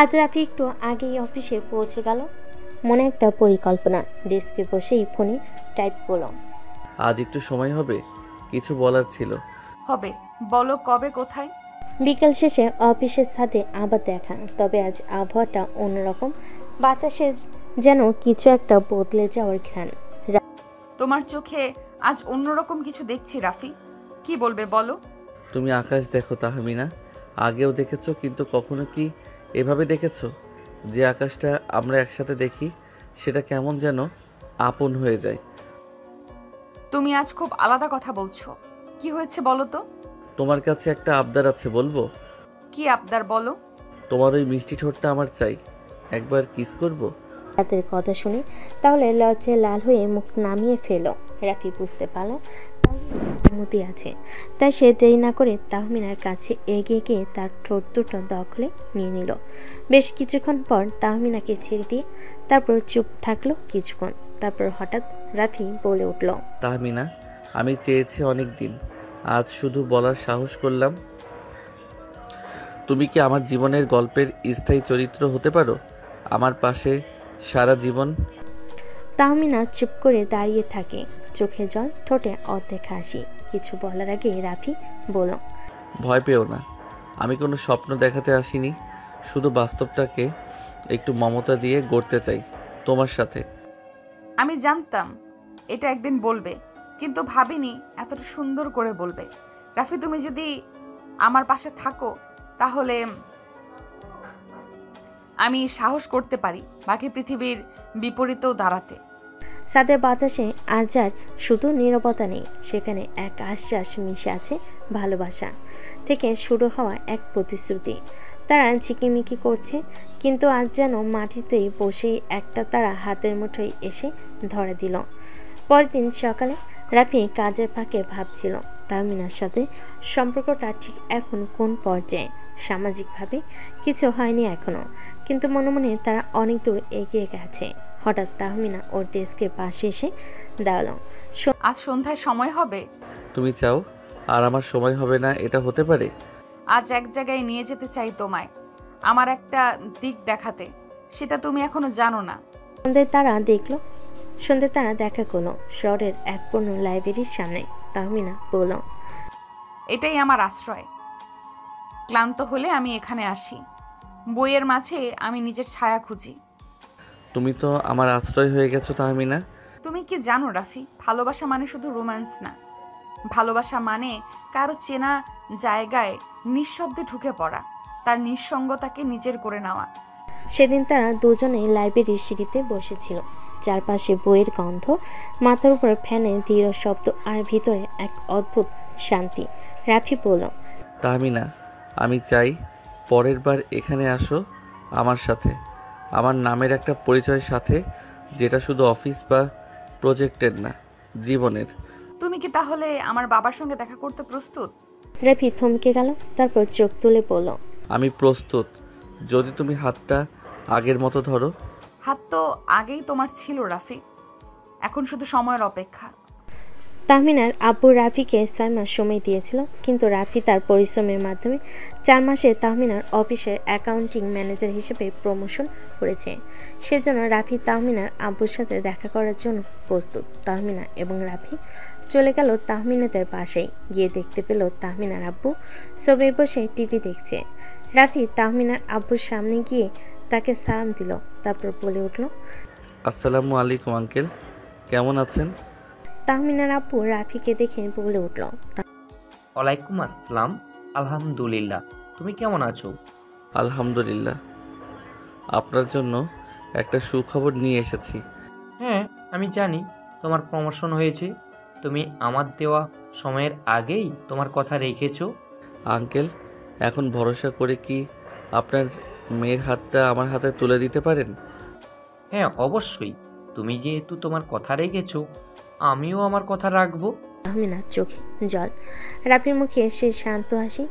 আজ রাফি একটু আগেই অফিসে পৌঁছে গেল, মনে একটা পরিকল্পনা। ডেস্কে বসেই ফোনে টাইপ করলো। আজ একটু সময় হবে, কিছু বলার ছিল। হবে, বলো কবে, কোথায়? বিকেল শেষে অফিসের সাথে আবার দেখা, তবে আজ আবহাওয়াটা অন্যরকম। বাতাসে যেন কিছু একটা বদলে যাওয়ার ঘ্রাণ। তোমার চোখে আজ অন্যরকম কিছু দেখছি রাফি, কি বলবে বলো? তুমি আকাশ দেখো তাহমিনা, আগেও দেখেছো, কিন্তু কখনো কি এভাবে দেখেছো? যে আকাশটা আমরা একসাথে দেখি সেটা কেমন যেন আপন হয়ে যায়। তুমি আজ খুব আলাদা কথা বলছো, কি হয়েছে বলো তো? তোমার কাছে একটা আবদার আছে, বলবো? কি আবদার বলো? তোমার ওই মিষ্টি ঠোঁটটা আমার চাই, একবার কিস করব। রাতের কথা শুনে তাহলে লজ্জায় লাল হয়ে মুখ নামিয়ে ফেল। রাফি বুঝতে পারল অনুমতি আছে, তাই সে দেরি না করে তাহমিনার কাছে এগিয়ে গিয়ে তার ঠোঁট দুটো দখলে নিয়ে নিল। বেশ কিছুক্ষণ পর তাহমিনাকে ছেড়ে দিয়ে তারপর চুপ থাকলো কিছুক্ষণ, তারপর হঠাৎ রাফি বলে উঠল, তাহমিনা, আমি চেয়েছি অনেক দিন, আজ শুধু বলার সাহস করলাম। তুমি কি আমার জীবনের গল্পের স্থায়ী চরিত্র হতে পারো, আমার পাশে সারা জীবন? তাহমিনা চুপ করে দাঁড়িয়ে থাকে, চোখে জল, ঠোঁটে অর্ধেক হাসি। কিছু বলার আগে রাফি বলল, ভয় পেও না, আমি কোনো স্বপ্ন দেখাতে আসিনি, শুধু বাস্তবটাকে একটু মমতা দিয়ে গড়তে চাই তোমার সাথে। আমি জানতাম এটা একদিন বলবে, কিন্তু ভাবিনি এতটা সুন্দর করে বলবে। রাফি, তুমি যদি আমার পাশে থাকো তাহলে আমি সাহস করতে পারি বাকি পৃথিবীর বিপরীতেও দাঁড়াতে। সাথে বাতাসে আজ আর শুধু নীরবতা নেই, সেখানে এক আশ্বাস মিশে আছে, ভালোবাসা থেকে শুরু হওয়া এক প্রতিশ্রুতি। তারা ঝিকিমিকি করছে, কিন্তু আজ যেন মাটিতেই বসেই একটা তারা হাতের মুঠোয় এসে ধরে দিল। পরের দিন সকালে রাফি কাজের ফাঁকে ভাবছিল তাহমিনার সাথে সম্পর্কটা ঠিক এখন কোন পর্যায়ে। সামাজিকভাবে কিছু হয়নি এখনো, কিন্তু মনে মনে তারা অনেক দূর এগিয়ে গেছে। হঠাৎ তাহমিনা ওর ডেস্কের পাশে এসে দাঁড়ালো। আজ সন্ধ্যায় সময় হবে? তুমি চাও আর আমার সময় হবে না, এটা হতে পারে? আজ এক জায়গায় নিয়ে যেতে চাই তোমায়, আমার একটা দিক দেখাতে, সেটা তুমি এখনো জানো না। সন্ধ্যে তারা দেখা করলো শহরের এক পুরনো লাইব্রেরির সামনে। তাহমিনা বলল, এটাই আমার আশ্রয়। ক্লান্ত হলে আমি এখানে আসি, বইয়ের মাঝে আমি নিজের ছায়া খুঁজি। তুমি তো আমার আশ্রয় হয়ে গেছো তাহমিনা। তুমি কি জানো রাফি, ভালোবাসা মানে শুধু রোম্যান্স না। ভালোবাসা মানে কারো চেনা জায়গায় নিঃশব্দে ঢুকে পড়া, তার নিঃসঙ্গতাকে নিজের করে নেওয়া। সেদিন তারা দুজনেই লাইব্রেরির সিঁড়িতে বসেছিল, চারপাশে বইয়ের গন্ধ, মাথার উপর ফ্যানে ধীর শব্দ, আর ভিতরে এক অদ্ভুত শান্তি। রাফি বলল, তাহমিনা, আমি চাই পরের বার এখানে আসো আমার সাথে, আমার নামের একটা পরিচয়ের সাথে, যেটা শুধু অফিস বা প্রজেক্টের না, জীবনের। তুমি কি তাহলে আমার বাবার সঙ্গে দেখা করতে প্রস্তুত? রাফি থমকে গেল, তারপর চোখ তুলে বলল, আমি প্রস্তুত, যদি তুমি হাতটা আগের মতো ধরো। হাত তো আগেই তোমার ছিল রাফি, এখন শুধু সময়ের অপেক্ষা। তাহমিনার আব্বু রাফিকে 6 মাস সময় দিয়েছিল, কিন্তু রাফি তার পরিশ্রমের মাধ্যমে 4 মাসে তাহমিনার অফিসের অ্যাকাউন্টিং ম্যানেজার হিসেবে প্রমোশন করেছে। সেজন্য রাফি তাহমিনার আব্বুর সাথে দেখা করার জন্য প্রস্তুত। তাহমিনা এবং রাফি চলে গেল তাহমিনাদের বাসায়। গিয়ে দেখতে পেল তাহমিনার আব্বু সোফায় বসে টিভি দেখছে। রাফি তাহমিনার আব্বুর সামনে গিয়ে তাকে সালাম দিল, তারপর বলে উঠল, আসসালামু আলাইকুম আঙ্কেল, কেমন আছেন? তাহমিনার আব্বু রাফিকে দেখে বলে উঠল, ওয়ালাইকুম আসসালাম, আলহামদুলিল্লাহ। তুমি কেমন আছো? আলহামদুলিল্লাহ। আপনার জন্য একটা সুখবর নিয়ে এসেছি। হ্যাঁ, আমি জানি তোমার প্রমোশন হয়েছে। তুমি আমার দেওয়া সময়ের আগেই তোমার কথা রেখেছো। আঙ্কেল, এখন ভরসা করে কি আপনার মেয়ের হাতটা আমার হাতে তুলে দিতে পারেন? হ্যাঁ, অবশ্যই। তুমি যেহেতু তোমার কথা রেখেছো, আমিও আমার কথা রাখবো। তাহমিনার চোখে জল, রাফির মুখে সে শান্ত হাসি,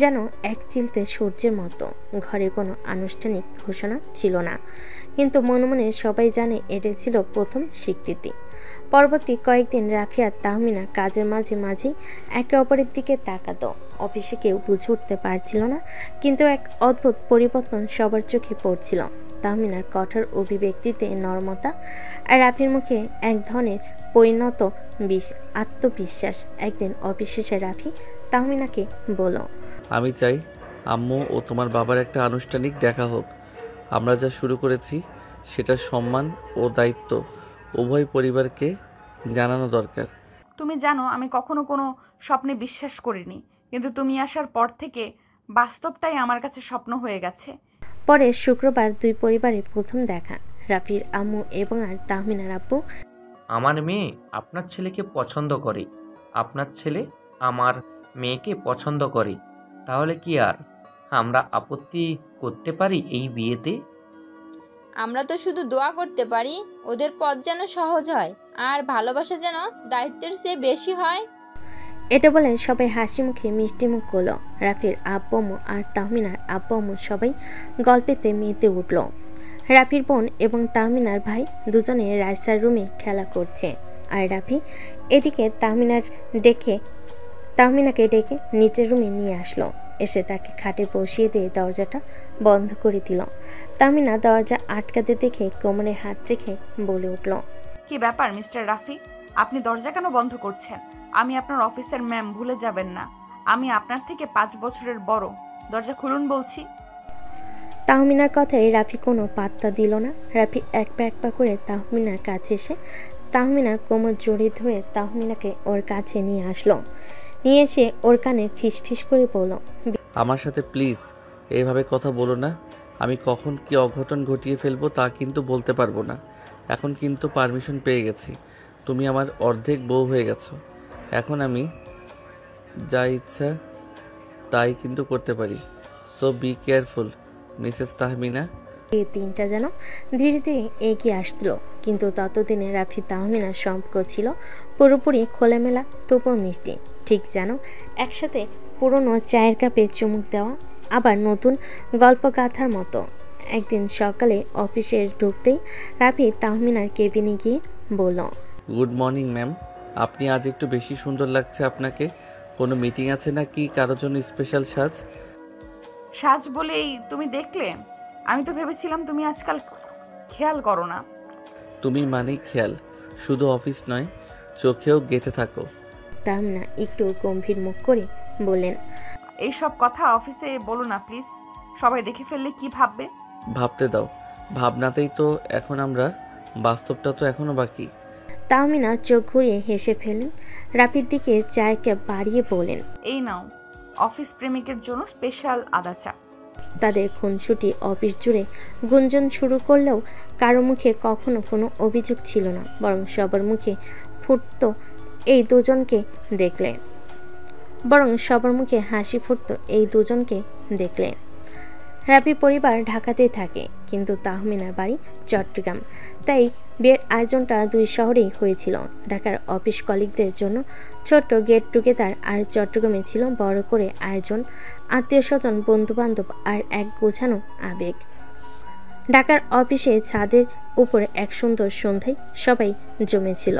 যেন এক চিলতে সূর্যের মতো। ঘরে কোনো আনুষ্ঠানিক ঘোষণা ছিল না, কিন্তু মনে মনে সবাই জানে এটা ছিল প্রথম স্বীকৃতি। পরবর্তী কয়েকদিন রাফি আর তাহমিনা কাজের মাঝে মাঝেই একে অপরের দিকে তাকাতো। অফিসে কেউ বুঝে উঠতে পারছিল না, কিন্তু এক অদ্ভুত পরিবর্তন সবার চোখে পড়ছিল। তাহমিনার কঠোর অভিব্যক্তিতে নরমতা, আর রাফির মুখে এক ধরনের পরিণত আত্মবিশ্বাস। একদিন অফিস শেষে রাফি তাহমিনাকে বলল, আমি চাই আম্মু ও তোমার বাবার একটা আনুষ্ঠানিক দেখা হোক। আমরা যা শুরু করেছি সেটা সম্মান ও দায়িত্ব উভয় পরিবারকে জানানো দরকার। তুমি জানো আমি কখনো কোনো স্বপ্নে বিশ্বাস করিনি, কিন্তু তুমি আসার পর থেকে বাস্তবটাই আমার কাছে স্বপ্ন হয়ে গেছে। পরে শুক্রবার দুই পরিবারের প্রথম দেখা। রাফির আম্মু এবং আর তাহমিনার আব্বু, আমার মেয়ে আপনার ছেলেকে পছন্দ করে, আপনার ছেলে আমার মেয়েকে পছন্দ করে। তাহলে কি আর আমরা আপত্তি করতে পারি এই বিয়েতে? আমরা তো শুধু দোয়া করতে পারি ওদের পথ যেন সহজ হয়, আর ভালোবাসা যেন দায়িত্বের চেয়ে বেশি হয়। এটা বলে সবাই হাসি মুখে মিষ্টি মুখ করলো। রাফির আব্বু আম্মু আর তাহমিনার আব্বু আম্মু সবাই গল্পেতে মেতে উঠল। রাফির বোন এবং তাহমিনার ভাই দুজনে রাইসার রুমে খেলা করছে, আর রাফি এদিকে তাহমিনাকে ডেকে নিচের রুমে নিয়ে আসলো। এসে তাকে খাটে বসিয়ে দিয়ে দরজাটা বন্ধ করে দিল। তাহমিনা দরজা আটকাতে দেখে কোমরে হাত রেখে বলে উঠল, কি ব্যাপার মিস্টার রাফি, আপনি দরজা কেন বন্ধ করছেন? আমি আপনার অফিসের ম্যাম, ভুলে যাবেন না। আমি আপনার থেকে 5 বছরের বড়। দরজা খুলুন বলছি। তাহমিনার কথায় রাফি কোনো পাত্তা দিল না। রাফি এক পা করে তাহমিনার কাছে এসে তাহমিনার কোমর জড়িয়ে ধরে তাহমিনাকে ওর কাছে নিয়ে আসলো। নিয়ে এসে ওর কানে ফিসফিস করে বলল, আমার সাথে প্লিজ এইভাবে কথা বলো না। আমি কখন কি অঘটন ঘটিয়ে ফেলবো তা কিন্তু বলতে পারবো না। এখন কিন্তু পারমিশন পেয়ে গেছি, তুমি আমার অর্ধেক বউ হয়ে গেছো। এখন আমি যা ইচ্ছা তাই কিন্তু করতে পারি। So be careful Mrs Tahmina. এই তিনটা যেন ধীরে ধীরে এগিয়ে আসছিল, কিন্তু ততদিনে রাফি তাহমিনার সম্পর্ক ছিল পুরোপুরি খোলামেলা, তবুও মিষ্টি। ঠিক যেন একসাথে পুরনো চায়ের কাপে চুমুক দেওয়া, আবার নতুন গল্পগাথার মতো। একদিন সকালে অফিসে ঢুকতেই রাফি তাহমিনার কেবিনে গিয়ে বলল, গুড মর্নিং ম্যাম, আপনি আজ একটু বেশি সুন্দর লাগছে আপনাকে। কোনো মিটিং আছে নাকি কারোর জন্য স্পেশাল সাজ? সাজ বলেই তুমি দেখলে? আমি তো ভেবেছিলাম তুমি আজকাল খেয়াল করো না। তুমি মানেই খেয়াল, শুধু অফিস নয় চোখেও গেঁথে থাকো। তাহমিনা একটু গম্ভীর মুখ করে বললেন, এইসব কথা অফিসে বলো না প্লিজ, সবাই দেখে ফেললে কি ভাববে? ভাবতে দাও, ভাবনাতেই তো এখন আমরা, বাস্তবটা তো এখনো বাকি। তাহমিনা চোখ ঘুরিয়ে হেসে ফেলেন। রাফির দিকে চায়ের কাপ বাড়িয়ে বলেন, এই নাও অফিস প্রেমিকের জন্য স্পেশাল আদা চা। তাদের খুনসুটি অফিস জুড়ে গুঞ্জন শুরু করলেও কারো মুখে কখনো কোনো অভিযোগ ছিল না, বরং সবার মুখে ফুটতো এই দুজনকে দেখলে, হাসি ফুটতো এই দুজনকে দেখলে। রাফি পরিবার ঢাকাতেই থাকে, কিন্তু তাহমিনার বাড়ি চট্টগ্রাম। তাই বিয়ের আয়োজনটা দুই শহরেই হয়েছিল। ঢাকার অফিস কলিগদের জন্য ছোট্ট গেট টুগেদার, আর চট্টগ্রামে ছিল বড় করে আয়োজন, আত্মীয় স্বজন, বন্ধুবান্ধব আর এক গোছানো আবেগ। ঢাকার অফিসে ছাদের উপরে এক সুন্দর সন্ধ্যায় সবাই জমেছিল।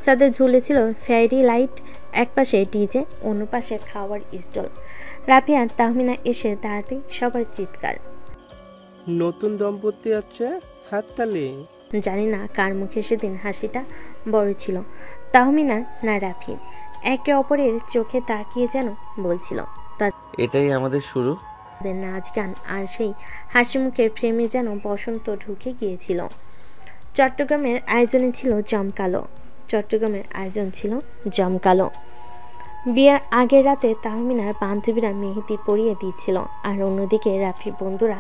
ছাদে ঝুলেছিল ফেয়ারি লাইট, একপাশে ডিজে, অন্য পাশে খাওয়ার স্টল। রাফি আর তাহমিনা এসে দাঁড়াতেই সবার চিৎকার। নতুন দম্পতি আছে, হাততালি। জানি না কার মুখে সেদিন হাসিটা বড় ছিল, তাহমিনার না রাফির। একে অপরের চোখে তাকিয়ে যেন বলছিল এটাই আমাদের শুরু। তাদের নাচ গান আর সেই হাসি মুখের ফ্রেমে যেন বসন্ত ঢুকে গিয়েছিল। চট্টগ্রামের আয়োজন ছিল জমকালো। বিয়ের আগের রাতে তাহমিনার বান্ধবীরা মেহেদি পরিয়ে দিচ্ছিল, আর অন্যদিকে রাফির বন্ধুরা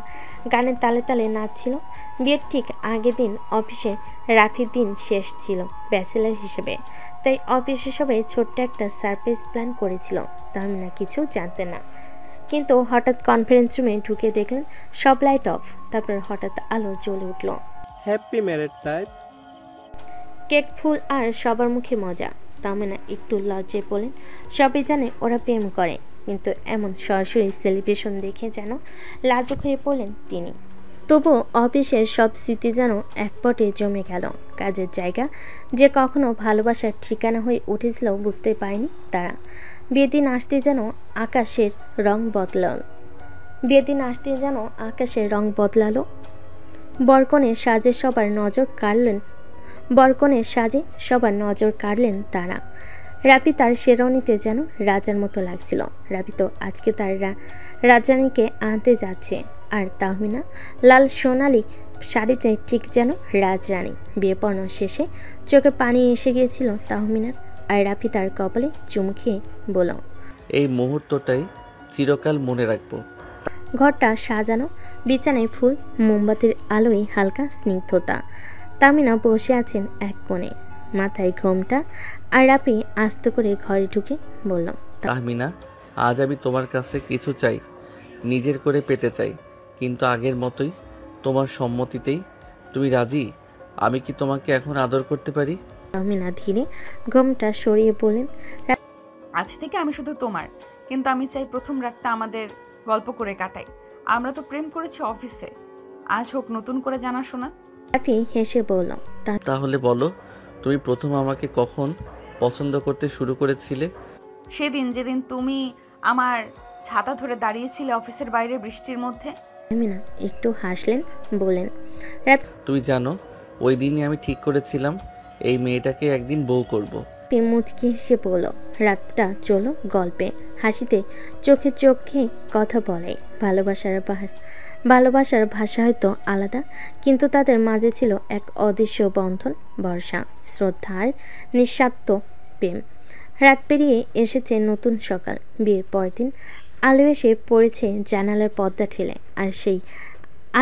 গানের তালে তালে নাচছিল। বিয়ের ঠিক আগের দিন অফিসে রাফির দিন শেষ ছিল ব্যাচেলার হিসেবে, তাই অফিসে সবাই ছোট্ট একটা সারপ্রাইজ প্ল্যান করেছিল। তাহমিনা কিছু জানতেন না, কিন্তু হঠাৎ কনফারেন্স রুমে ঢুকে দেখলেন সব লাইট অফ। তারপর হঠাৎ আলো জ্বলে উঠল। Happy married life. কেক, ফুল আর সবার মুখে মজা। তাহমিনা একটু লজ্জায় বলেন, সবাই জানে ওরা প্রেম করে, কিন্তু এমন সরাসরি সেলিব্রেশন দেখে যেন লাজুক হয়ে পড়লেন তিনি। তবু অফিসের সব স্মৃতি যেন একপটে জমে গেল। কাজের জায়গা যে কখনো ভালোবাসার ঠিকানা হয়ে উঠেছিল বুঝতে পারেনি তারা। বিয়ের দিন আসতে যেন আকাশের রং বদলালো। বরকনের সাজে সবার নজর কাড়লেন তারা। রাফি তার শেরওয়ানিতে যেন রাজার মতো লাগছিল। রাফি তো আজকে তার রাজরানীকে আনতে যাচ্ছে, আর তাহমিনা লাল সোনালি শাড়িতে ঠিক যেন রাজরানী। বিয়ে পড়ানো শেষে চোখে পানি এসে গিয়েছিল তাহমিনার, আর রাফি তার কপালে চুমু খেয়ে বলল, এই মুহূর্তটাই চিরকাল মনে রাখবো। ঘরটা সাজানো, বিছানায় ফুল, মোমবাতির আলোয় হালকা স্নিগ্ধতা। তাহমিনা বসে আছেন এক কোণে, মাথায় ঘোমটা, আর রাফি আস্তে করে ঘরে ঢুকে বলল, তাহমিনা, আজ আমি তোমার কাছে কিছু চাই, নিজের করে পেতে চাই, কিন্তু আগের মতোই, তোমার সম্মতিতেই। তুমি রাজি? আমি কি তোমাকে এখন আদর করতে পারি? তাহমিনা ধীরে ঘোমটা সরিয়ে বলেন, আজ থেকে আমি শুধু তোমার, কিন্তু আমি চাই প্রথম রাতটা আমাদের গল্প করে কাটাই। আমরা তো প্রেম করেছি অফিসে, আজ হোক নতুন করে জানাশোনা। রাফি হেসে বলল, তাহলে বলো, তুমি প্রথম আমাকে কখন পছন্দ করতে শুরু করেছিলে? সেদিন যেদিন তুমি আমার ছাতা ধরে দাঁড়িয়েছিলে অফিসের বাইরে বৃষ্টির মধ্যে। তাহমিনা একটু হাসলেন, বলেন, তুমি জানো, ওই দিনই আমি ঠিক করেছিলাম এই মেয়েটাকে একদিন বউ করব। মুচকি হেসে বলল, রাতটা চলো গল্পে, হাসিতে, চোখে কথা বলে। ভালোবাসার ভাষা হয়তো আলাদা, কিন্তু তাদের মাঝে ছিল এক অদৃশ্য বন্ধন, ভরসা, শ্রদ্ধার নিঃস্বার্থ প্রেম। রাত পেরিয়ে এসেছে নতুন সকাল। বিয়ের পরের দিন আলো এসে পড়েছে জানালার পর্দা ঠেলে, আর সেই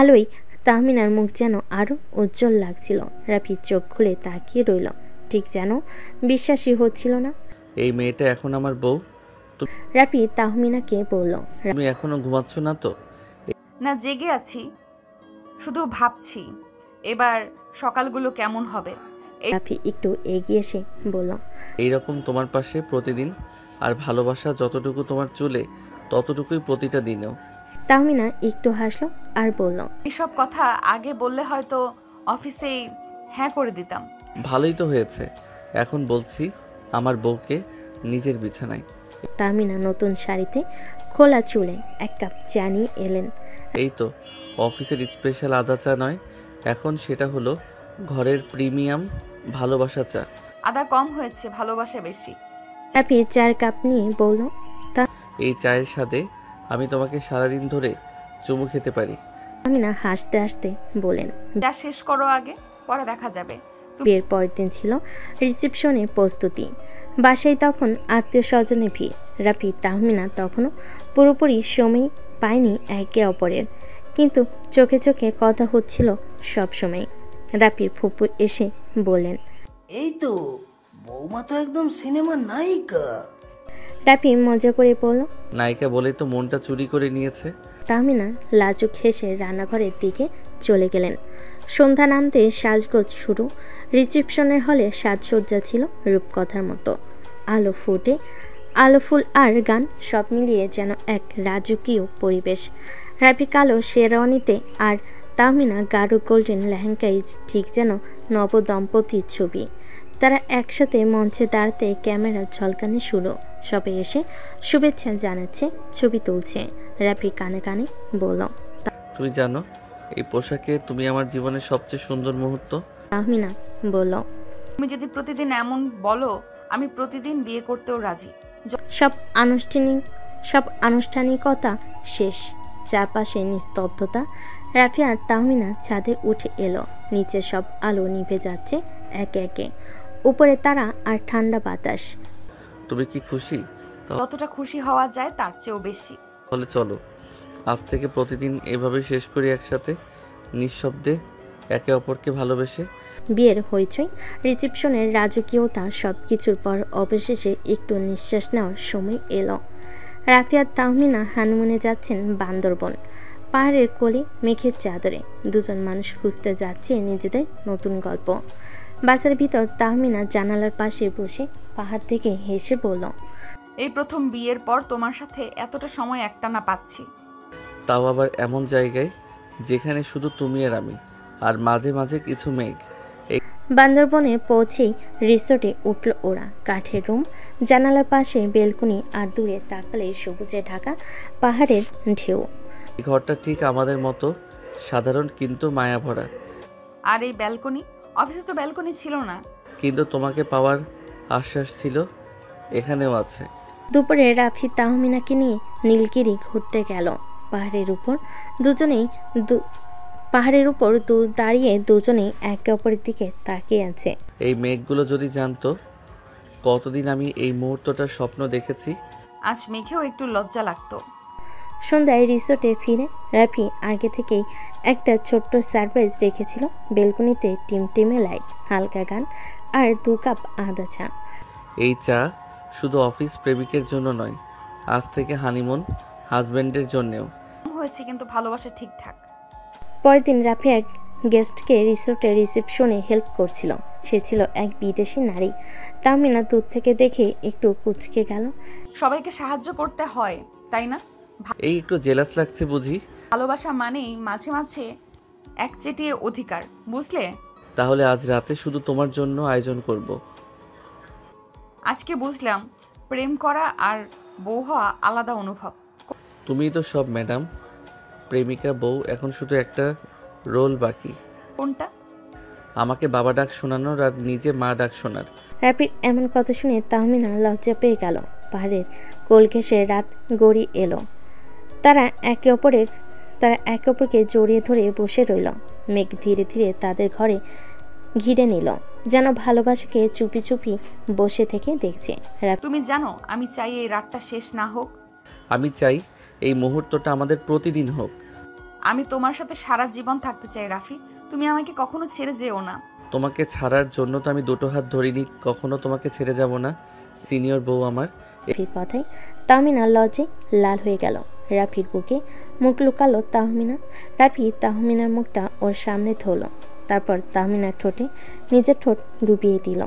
আলোয় তাহমিনার মুখ যেন আরও উজ্জ্বল লাগছিল। রাফি চোখ খুলে তাকিয়ে রইল, ঠিক যেন বিশ্বাসই হচ্ছিল না। এই মেয়েটা এখন আমার বউ? রাফি তাহমিনাকে বলল, তুমি এখনো ঘুমাচ্ছ না তো? না, জেগে আছি, শুধু ভাবছি এবার সকালগুলো কেমন হবে। রাফি একটু এগিয়ে এসে বলল, এইরকম তোমার পাশে প্রতিদিন, আর ভালোবাসা যতটুকু তোমার চুলে ততটুকুই প্রতিটা দিনেও। তাহমিনা একটু হাসলো আর বলল, এসব কথা আগে বললে হয়তো অফিসেই হ্যাঁ করে দিতাম। ভালোই তো হয়েছে, এখন বলছি আমার বউকে নিজের বিছানায়। তাহমিনা নতুন শাড়িতে, খোলা চুলে এক কাপ চা নিয়ে এলেন। এই তো অফিসের স্পেশাল আদা চা নয়, এখন সেটা হলো ঘরের প্রিমিয়াম ভালোবাসা চা। আদা কম হয়েছে, ভালোবাসা বেশি। রাফি 4 কাপ নিয়ে বলল, এই চায়ের সাথে আমি তোমাকে সারাদিন ধরে চুমু খেতে পারি। তাহমিনা হাসতে হাসতে বলেন, যা শেষ করো আগে, পরে দেখা যাবে। বিয়ের পরের দিন ছিল রিসেপশনের প্রস্তুতি। বাসায় তখন আত্মীয় স্বজনের ভিড়। রাফি তাহমিনা তখনও পুরোপুরি সময় পায়নি একে অপরের, কিন্তু চোখে চোখে কথা হচ্ছিল সব সময়। রাফির ফুপু এসে বললেন, এই তো বৌমা তো একদম সিনেমার নায়িকা। রাফি মজা করে বলল, নায়িকা বলে তো মনটা চুরি করে নিয়েছে। তাহমিনা লাজুক হেসে রান্নাঘরের দিকে চলে গেলেন। সন্ধ্যা নামতে সাজগোজ শুরু। রিসেপশনের হলে সাজসজ্জা ছিল রূপকথার মতো। আলো ফুল আর গান সব মিলিয়ে যেন এক রাজকীয় পরিবেশ। রাফি কালো শেরওয়ানিতে আর তাহমিনা গাঢ় গোল্ডেন লেহেঙ্গায়, ঠিক যেন নবদম্পতির ছবি। তারা একসাথে মঞ্চে দাঁড়াতে ক্যামেরা ঝলকানি শুরু। সবাই এসে শুভেচ্ছা জানাচ্ছে, ছবি তুলছে। রাফি কানে কানে বলল, তুমি জানো এই পোশাকে তুমি আমার জীবনের সবচেয়ে সুন্দর মুহূর্ত। তাহমিনা বলল, তুমি যদি প্রতিদিন এমন বলো, আমি প্রতিদিন বিয়ে করতেও রাজি। সব আনুষ্ঠানিকতা শেষ। চারপাশে নিস্তব্ধতা। রাফি আর তাহমিনা ছাদে উঠে এলো। নিচে সব আলো নিভে যাচ্ছে একে একে। উপরে তারা আর ঠান্ডা বাতাস। তুমি কি খুশি? যতটা খুশি হওয়া যায় তার চেয়েও বেশি। তাহলে চলো আজ থেকে প্রতিদিন এভাবে শেষ করি একসাথে, নিঃশব্দে, একে অপরকে ভালোবেসে। বিয়ের হইচই, রিসেপশনের রাজকীয়তা সব কিছুর পর অবশেষে একটু নিঃশ্বাস নেওয়ার সময় এলো। রাফি আর তাহমিনা হানিমুনে যাচ্ছেন বান্দরবন। পাহাড়ের কোলে মেঘের চাদরে দুজন মানুষ খুঁজতে যাচ্ছে নিজেদের নতুন গল্প। বাসের ভিতর তাহমিনা জানালার পাশে বসে পাহাড় থেকে হেসে বলল, এই প্রথম বিয়ের পর তোমার সাথে এতটা সময় একটানা পাচ্ছি। তাও আবার এমন জায়গায় যেখানে শুধু তুমি আর আমি, আর মাঝে মাঝে কিছু মেঘ। বান্দরবনে পৌঁছেই রিসোর্টে উঠল ওরা। কাঠের রুম, জানালার পাশে বেলকনি, আর দূরে তাকালে সবুজে ঢাকা পাহাড়ের ঢেউ। এই ঘরটা ঠিক আমাদের মতো সাধারণ কিন্তু মায়া ভরা। আর এই ব্যালকনি, অফিসে তো ব্যালকনি ছিল না। কিন্তু তোমাকে পাওয়ার আশ্বাস ছিল, এখানেও আছে। দুপুরে রাফি তাহমিনাকে নিয়ে নীলগিরি ঘুরতে গেল। পাহাড়ের উপর দাঁড়িয়ে দুজনেই একে অপরের দিকে তাকিয়ে আছে। এই মেঘগুলো যদি জানতো কতদিন আমি এই মুহূর্তটার স্বপ্ন দেখেছি। আজ মেঘেও একটু লজ্জা লাগতো। সন্ধ্যায় রিসোর্টে ফিরে রাফি আগে থেকেই একটা ছোট্ট সারপ্রাইজ রেখেছিল। বেলকনিতে টিমটিমে লাইট, হালকা গান আর 2 কাপ আদা চা। এই চা শুধু অফিস প্রেমিকের জন্য নয়, আজ থেকে হানিমুন হাজবেন্ডের জন্যেও হয়েছে, কিন্তু ভালোবাসা ঠিকঠাক। পরের দিন রাফি এক গেস্টকে রিসোর্টের রিসেপশনে হেল্প করছিল। সে ছিল এক বিদেশি নারী। তাহমিনা দূর থেকে দেখে একটু কুঁচকে গেল। সবাইকে সাহায্য করতে হয়, তাই না? এই একটু জেলাস লাগছে বুঝি? ভালোবাসা মানেই মাঝে মাঝে একচেটিয়া অধিকার, বুঝলে? তাহলে আজ রাতে শুধু তোমার জন্য আয়োজন করব। আজকে বুঝলাম প্রেম করা আর বউ হওয়া আলাদা অনুভব। তুমিই তো সব ম্যাডাম। প্রেমিকা বউ, এখন শুধু একটা রোল বাকি। কোনটা? আমাকে বাবা ডাক শোনানোর আর নিজে মা ডাক শোনার। রাফির এমন কথা শুনে তাহমিনা লজ্জা পেয়ে গেল। পাহাড়ের কোল ঘেঁষে রাত গড়িয়ে এলো। তারা একে অপরকে জড়িয়ে ধরে বসে রইল। মেঘ ধীরে ধীরে তাদের ঘরে ঘিরে নিল, যেন ভালোবাসাকে চুপি চুপি বসে থেকে দেখছে। তুমি জানো আমি চাই এই রাতটা শেষ না হোক। আমি চাই এই মুহূর্তটা আমাদের প্রতিদিন হোক। আমি তোমার সাথে সারা জীবন থাকতে চাই রাফি। তুমি আমাকে কখনো ছেড়ে যেও না। তোমাকে ছাড়ার জন্য তো আমি 2 হাত ধরিনি, কখনো তোমাকে ছেড়ে যাব না সিনিয়র বউ আমার। রাফির কথায় তাহমিনা লজ্জে লাল হয়ে গেল। রাফির বুকে মুখ লুকালো তাহমিনা। রাফি তাহমিনার মুখটা ওর সামনে ধরল, তারপর তাহমিনার ঠোঁটে নিজের ঠোঁট ডুবিয়ে দিল।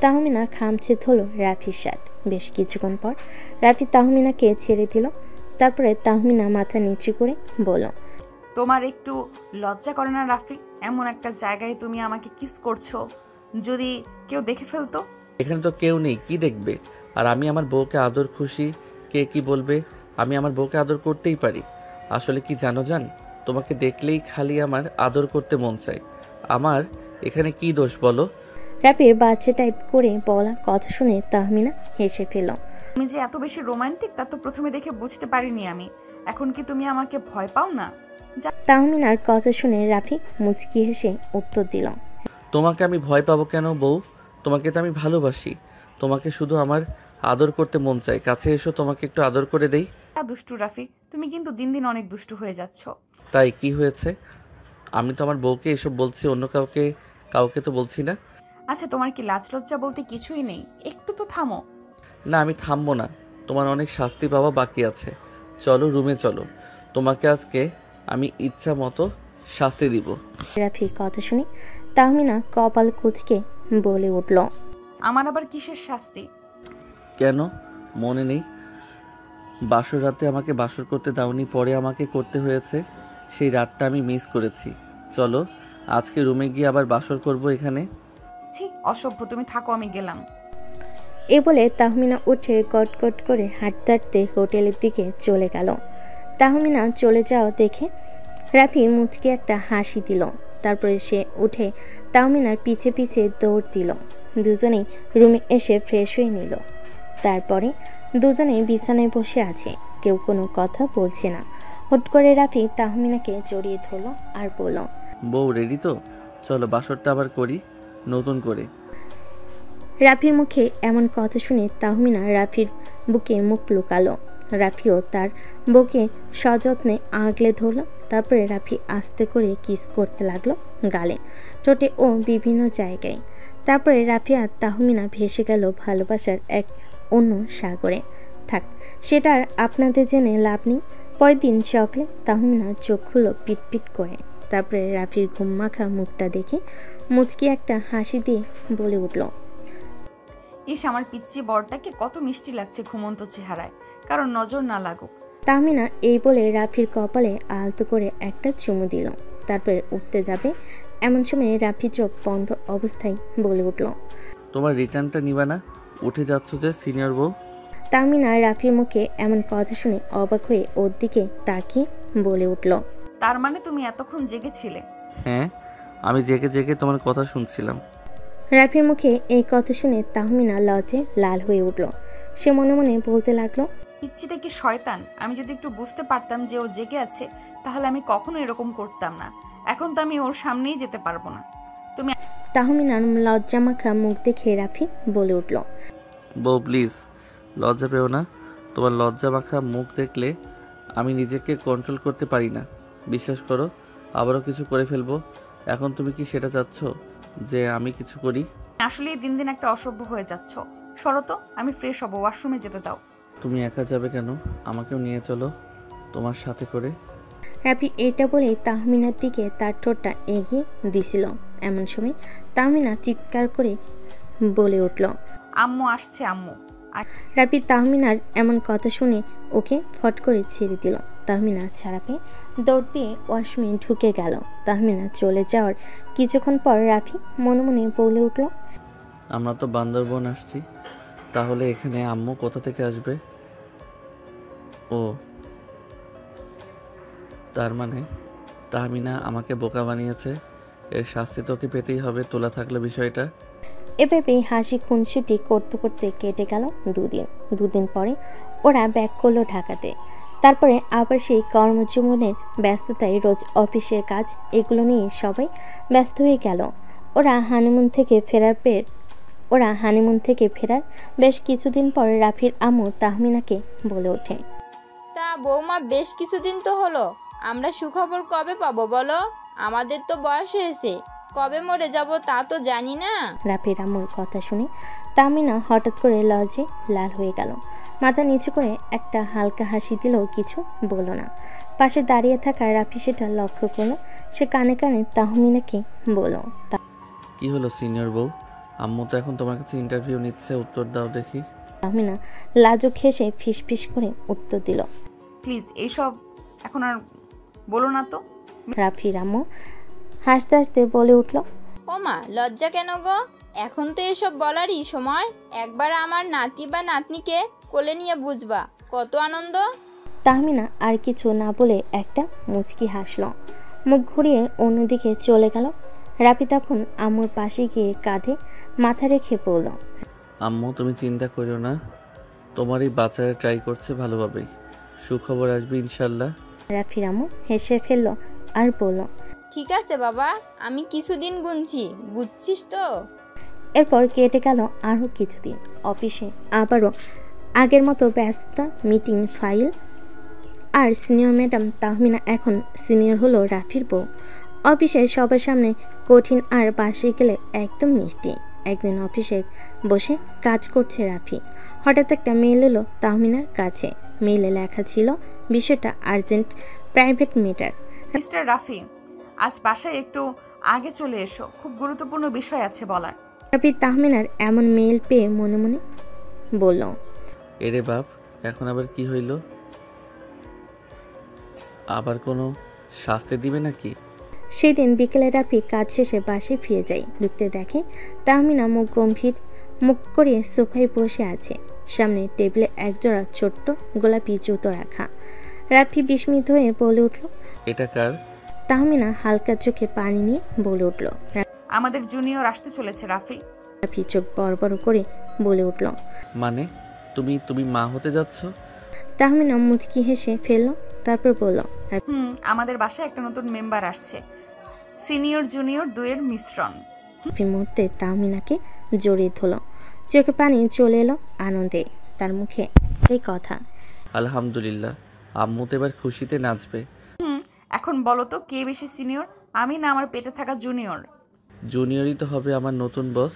তাহমিনা খামচে ধরল রাফির শার্ট। বেশ কিছুক্ষণ পর রাফি তাহমিনাকে ছেড়ে দিল। তারপরে তাহমিনা মাথা নিচু করে বলল, তোমার একটু লজ্জা করে না রাফি? এমন একটা জায়গায় তুমি আমাকে কিস করছো, যদি কেউ দেখে ফেলতো? এখানে তো কেউ নেই, কি দেখবে? আর আমি আমার বউকে আদর খুশি, কে কি বলবে? আমি আমার বউকে আদর করতেই পারি। আসলে কি জানো জান, তোমাকে দেখলেই খালি আমার আদর করতে মন চায়। আমার এখানে কি দোষ বলো? রাফির বাচ্চা টাইপ করে বলা কথা শুনে তাহমিনা হেসে ফেল। তুমি যে এত বেশি রোমান্টিক তা তো প্রথমে দেখে বুঝতে পারিনি আমি। এখন কি তুমি আমাকে ভয় পাও না? তাহমিনার কথা শুনে রাফি মুচকি হেসে উত্তর দিল, তোমাকে আমি ভয় পাবো কেন বউ? তোমাকে তো আমি ভালোবাসি। তোমাকে শুধু আমার আদর করতে মন চায়। কাছে এসো, তোমাকে একটু আদর করে দেই। দুষ্টু রাফি, তুমি কিন্তু দিন দিন অনেক দুষ্টু হয়ে যাচ্ছ। তাই কি হয়েছে? আমি তো আমার বউকে এসব বলছি, অন্য কাউকে তো বলছি না। আচ্ছা, তোমার কি লাজ লজ্জা বলতে কিছুই নেই? একটু তো থামো। না, আমি থামবো না। তোমার অনেক শাস্তি পাওয়া বাকি আছে। চলো রুমে চলো, তোমাকে আজকে আমি ইচ্ছা মতো শাস্তি দিব। রাফির কথা শুনে তাহমিনা কপাল কুঁচকে বলে উঠল, আমার আবার কিসের শাস্তি? কেন মনে নেই? বাসর রাতে আমাকে বাসর করতে দাওনি, পরে আমাকে করতে হয়েছে। সেই রাতটা আমি মিস করেছি। চলো আজকে রুমে গিয়ে আবার বাসর করব এখানে। ছি, অসভ্য, তুমি থাকো, আমি গেলাম। এ বলে তাহমিনা উঠে কটকট করে হাঁটতে হাঁটতে হোটেলের দিকে চলে গেল। তাহমিনা চলে যাওয়া দেখে রাফি মুচকি একটা হাসি দিল। তারপরে সে উঠে তাহমিনার পিছে পিছে দৌড় দিল। দুজনেই রুমে এসে ফ্রেশ হয়ে নিল। তারপরে দুজনেই বিছানায় বসে আছে, কেউ কোনো কথা বলছে না। হুট করে রাফি তাহমিনাকে জড়িয়ে ধরল আর বলল, বউ রেডি তো? চলো বাসরটা আবার করি নতুন করে। রাফির মুখে এমন কথা শুনে তাহমিনা রাফির বুকে মুখ লুকালো। রাফিও তার বউকে সযত্নে আগলে ধরল। তারপরে রাফি আস্তে করে কিস করতে লাগলো গালে, ঠোঁটে ও বিভিন্ন জায়গায়। তারপরে রাফি আর তাহমিনা ভেসে গেল ভালোবাসার এক অন্য সাগরে। থাক, সেটা আর আপনাদের জেনে লাভ নেই। পরের দিন সকালে তাহমিনা চোখ খুলল পিটপিট করে। তারপরে রাফির ঘুম মাখা মুখটা দেখে মুচকি একটা হাসি দিয়ে বলে উঠল, ইস, আমার পিচ্চি বরটাকে কত মিষ্টি লাগছে ঘুমন্ত চেহারায়, কারণ নজর না লাগুক। তাহমিনা এই বলে রাফির কপালে আলতো করে একটা চুমু দিল। তারপরে উঠতে যাবে এমন সময় রাফি চোখ বন্ধ অবস্থায় বলে উঠল, তোমার রিটার্নটা নিবা না? উঠে যাচ্ছ যে সিনিয়র বউ। তাহমিনা রাফির মুখে এমন কথা শুনে অবাক হয়ে ওর দিকে তাকিয়ে বলে উঠল, তার মানে তুমি এতক্ষণ জেগেছিলে? হ্যাঁ, আমি জেগে জেগে তোমার কথা শুনছিলাম। রাফির মুখে এই কথা শুনে তাহমিনা লজ্জে লাল হয়ে উঠল। সে মনে মনে বলতে লাগলো, পিচ্চিটা কি শয়তান! আমি যদি একটু বুঝতে পারতাম যে ও জেগে আছে, তাহলে আমি কখনো এরকম করতাম না। এখন তো আমি ওর সামনেই যেতে পারবো না। তুমি তাহমিনার লজ্জা মাখা মুখ দেখে রাফি বলে উঠল, বউ প্লিজ লজ্জা পেও না। তোমার লজ্জা মাখা মুখ দেখলে আমি নিজেকে কন্ট্রোল করতে পারি না। বিশ্বাস করো, আবারও কিছু করে ফেলবো। এখন তুমি কি সেটা চাচ্ছ যে আমি কিছু করি? আসলে দিন দিন একটা অসভ্য হয়ে যাচ্ছ। সরো তো, আমি ফ্রেশ হব, ওয়াশরুমে যেতে দাও। তুমি একা যাবে কেন? আমাকেও নিয়ে চলো তোমার সাথে করে। রাফি এটা বলেই তাহমিনার দিকে তার ঠোঁটটা এগিয়ে দিছিল। এমন সময় তাহমিনা চিৎকার করে বলে উঠল, আম্মু আসছে, আম্মু। রাফি তাহমিনার এমন কথা শুনে ওকে ফট করে ছেড়ে দিল। তাহমিনা ছাড়া পেয়ে দৌড় দিয়ে ওয়াশরুমে ঢুকে গেল। তাহমিনা চলে যাওয়ার কিছুক্ষণ পর রাফি মনে মনে বলে উঠল, আমরা তো বান্দরবন আসছি, তাহলে এখানে আম্মু কোথা থেকে আসবে? ও তার মানে তাহমিনা আমাকে বোকা বানিয়েছে। এর শাস্তি তোকে পেতেই হবে, তোলা থাকলো বিষয়টা। এভাবে হাসি খুনসুটি করতে করতে কেটে গেল দুদিন পরে ওরা ব্যাক করলো ঢাকাতে। তারপরে আবার সেই কর্মজীবনের ব্যস্ততায় রোজ অফিসের কাজ এগুলো নিয়ে সবাই ব্যস্ত হয়ে গেল। ওরা হানিমুন থেকে ফেরার বেশ কিছুদিন পর রাফির আম্মু তাহমিনাকে বলে ওঠে, তা বৌমা, বেশ কিছুদিন তো হলো, আমরা সুখবর কবে পাবো বলো? আমাদের তো বয়স হয়েছে, কবে মরে যাব তা তো জানি না। রাফির আম্মুর কথা শুনে তাহমিনা হঠাৎ করে লজ্জে লাল হয়ে গেল। মাথা নিচু করে একটা হালকা হাসি দিলেও কিছু বলল না। পাশে দাঁড়িয়ে থাকা রাফি সেটা লক্ষ্য করলো। সে কানে কানে তাহমিনাকে বলল, কি হলো সিনিয়র বউ? আম্মু তো এখন তোমার কাছে ইন্টারভিউ নিচ্ছে, উত্তর দাও দেখি। তাহমিনা লাজুক হেসে ফিসফিস করে উত্তর দিল, প্লিজ এইসব এখন আর বলো না তো। রাফির আম্মু হাসতে হাসতে বলে উঠল, ও মা, লজ্জা কেন গো? এখন তো এসব বলারই সময়। একবার আমার নাতি বা নাতনিকে কোলে নিয়ে বুঝবা কত আনন্দ। তাহমিনা আর কিছু না বলে একটা মুচকি হাসল, মুখ ঘুরিয়ে অন্যদিকে চলে গেল। রাফি তখন আম্মুর পাশে গিয়ে কাঁধে মাথা রেখে বলল, আম্মু তুমি চিন্তা করো না, তোমার এই বাচ্চারা ট্রাই করছে ভালোভাবেই, সুখবর আসবে ইনশাল্লাহ। রাফির আম্মু হেসে ফেলল আর বলল, ঠিক আছে বাবা, আমি কিছুদিন গুনছি, বুঝছিস তো? এরপর কেটে গেল আরও কিছুদিন। অফিসে আবারও আগের মতো ব্যস্ততা, মিটিং, ফাইল। আর সিনিয়র ম্যাডাম তাহমিনা এখন সিনিয়র হলো রাফির বউ। অফিসে সবার সামনে কঠিন আর বাসে গেলে একদম মিষ্টি। একদিন অফিসে বসে কাজ করছে রাফি, হঠাৎ একটা মেইল এলো তাহমিনার কাছে। মেইলে লেখা ছিল বিষয়টা urgent, private matter. Mister Rafi, আজ বাসায় একটু আগে চলে এসো, খুব গুরুত্বপূর্ণ বিষয় আছে বলার। রাফি তাহমিনার এমন মেইল পেয়ে মনে মনে বলল, এরে বাপ, এখন আবার কি হইল? আবার কোনো শাস্তি দিবে নাকি? সেই দিন বিকেলে রাফি কাজ শেষে বাসায় ফিরে যায়। ঢুকতে দেখে তাহমিনা মুখ করে সোফায় বসে আছে। সামনে টেবিলে একজোড়া ছোট্ট গোলাপি জুতো রাখা। রাফি বিস্মিত হয়ে বলে উঠল, এটা কার? তাহমিনা হালকা চোখে পানি নিয়ে বলে উঠল, আমাদের জুনিয়র আসতে চলেছে রাফি। রাফি চোখ বড় বড় করে বলে উঠল, মানে তুমি মা হতে যাচ্ছ? তাহমিনা মুচকি হেসে ফেলল, তারপর বলল, আমাদের বাসায় একটা নতুন মেম্বার আসছে, সিনিয়র জুনিয়র দুয়ের মিশ্রণ। রাফি মুহূর্তে তাহমিনাকে জড়িয়ে ধরল। চোখে পানি চলে এলো আনন্দে। তার মুখে এই কথা, আলহামদুলিল্লাহ, আম্মু তো এবার খুশিতে নাচবে। এখন বলো তো কে বেশি সিনিয়র, আমি না আমার পেটে থাকা জুনিয়র? জুনিয়রই তো হবে আমার নতুন বস।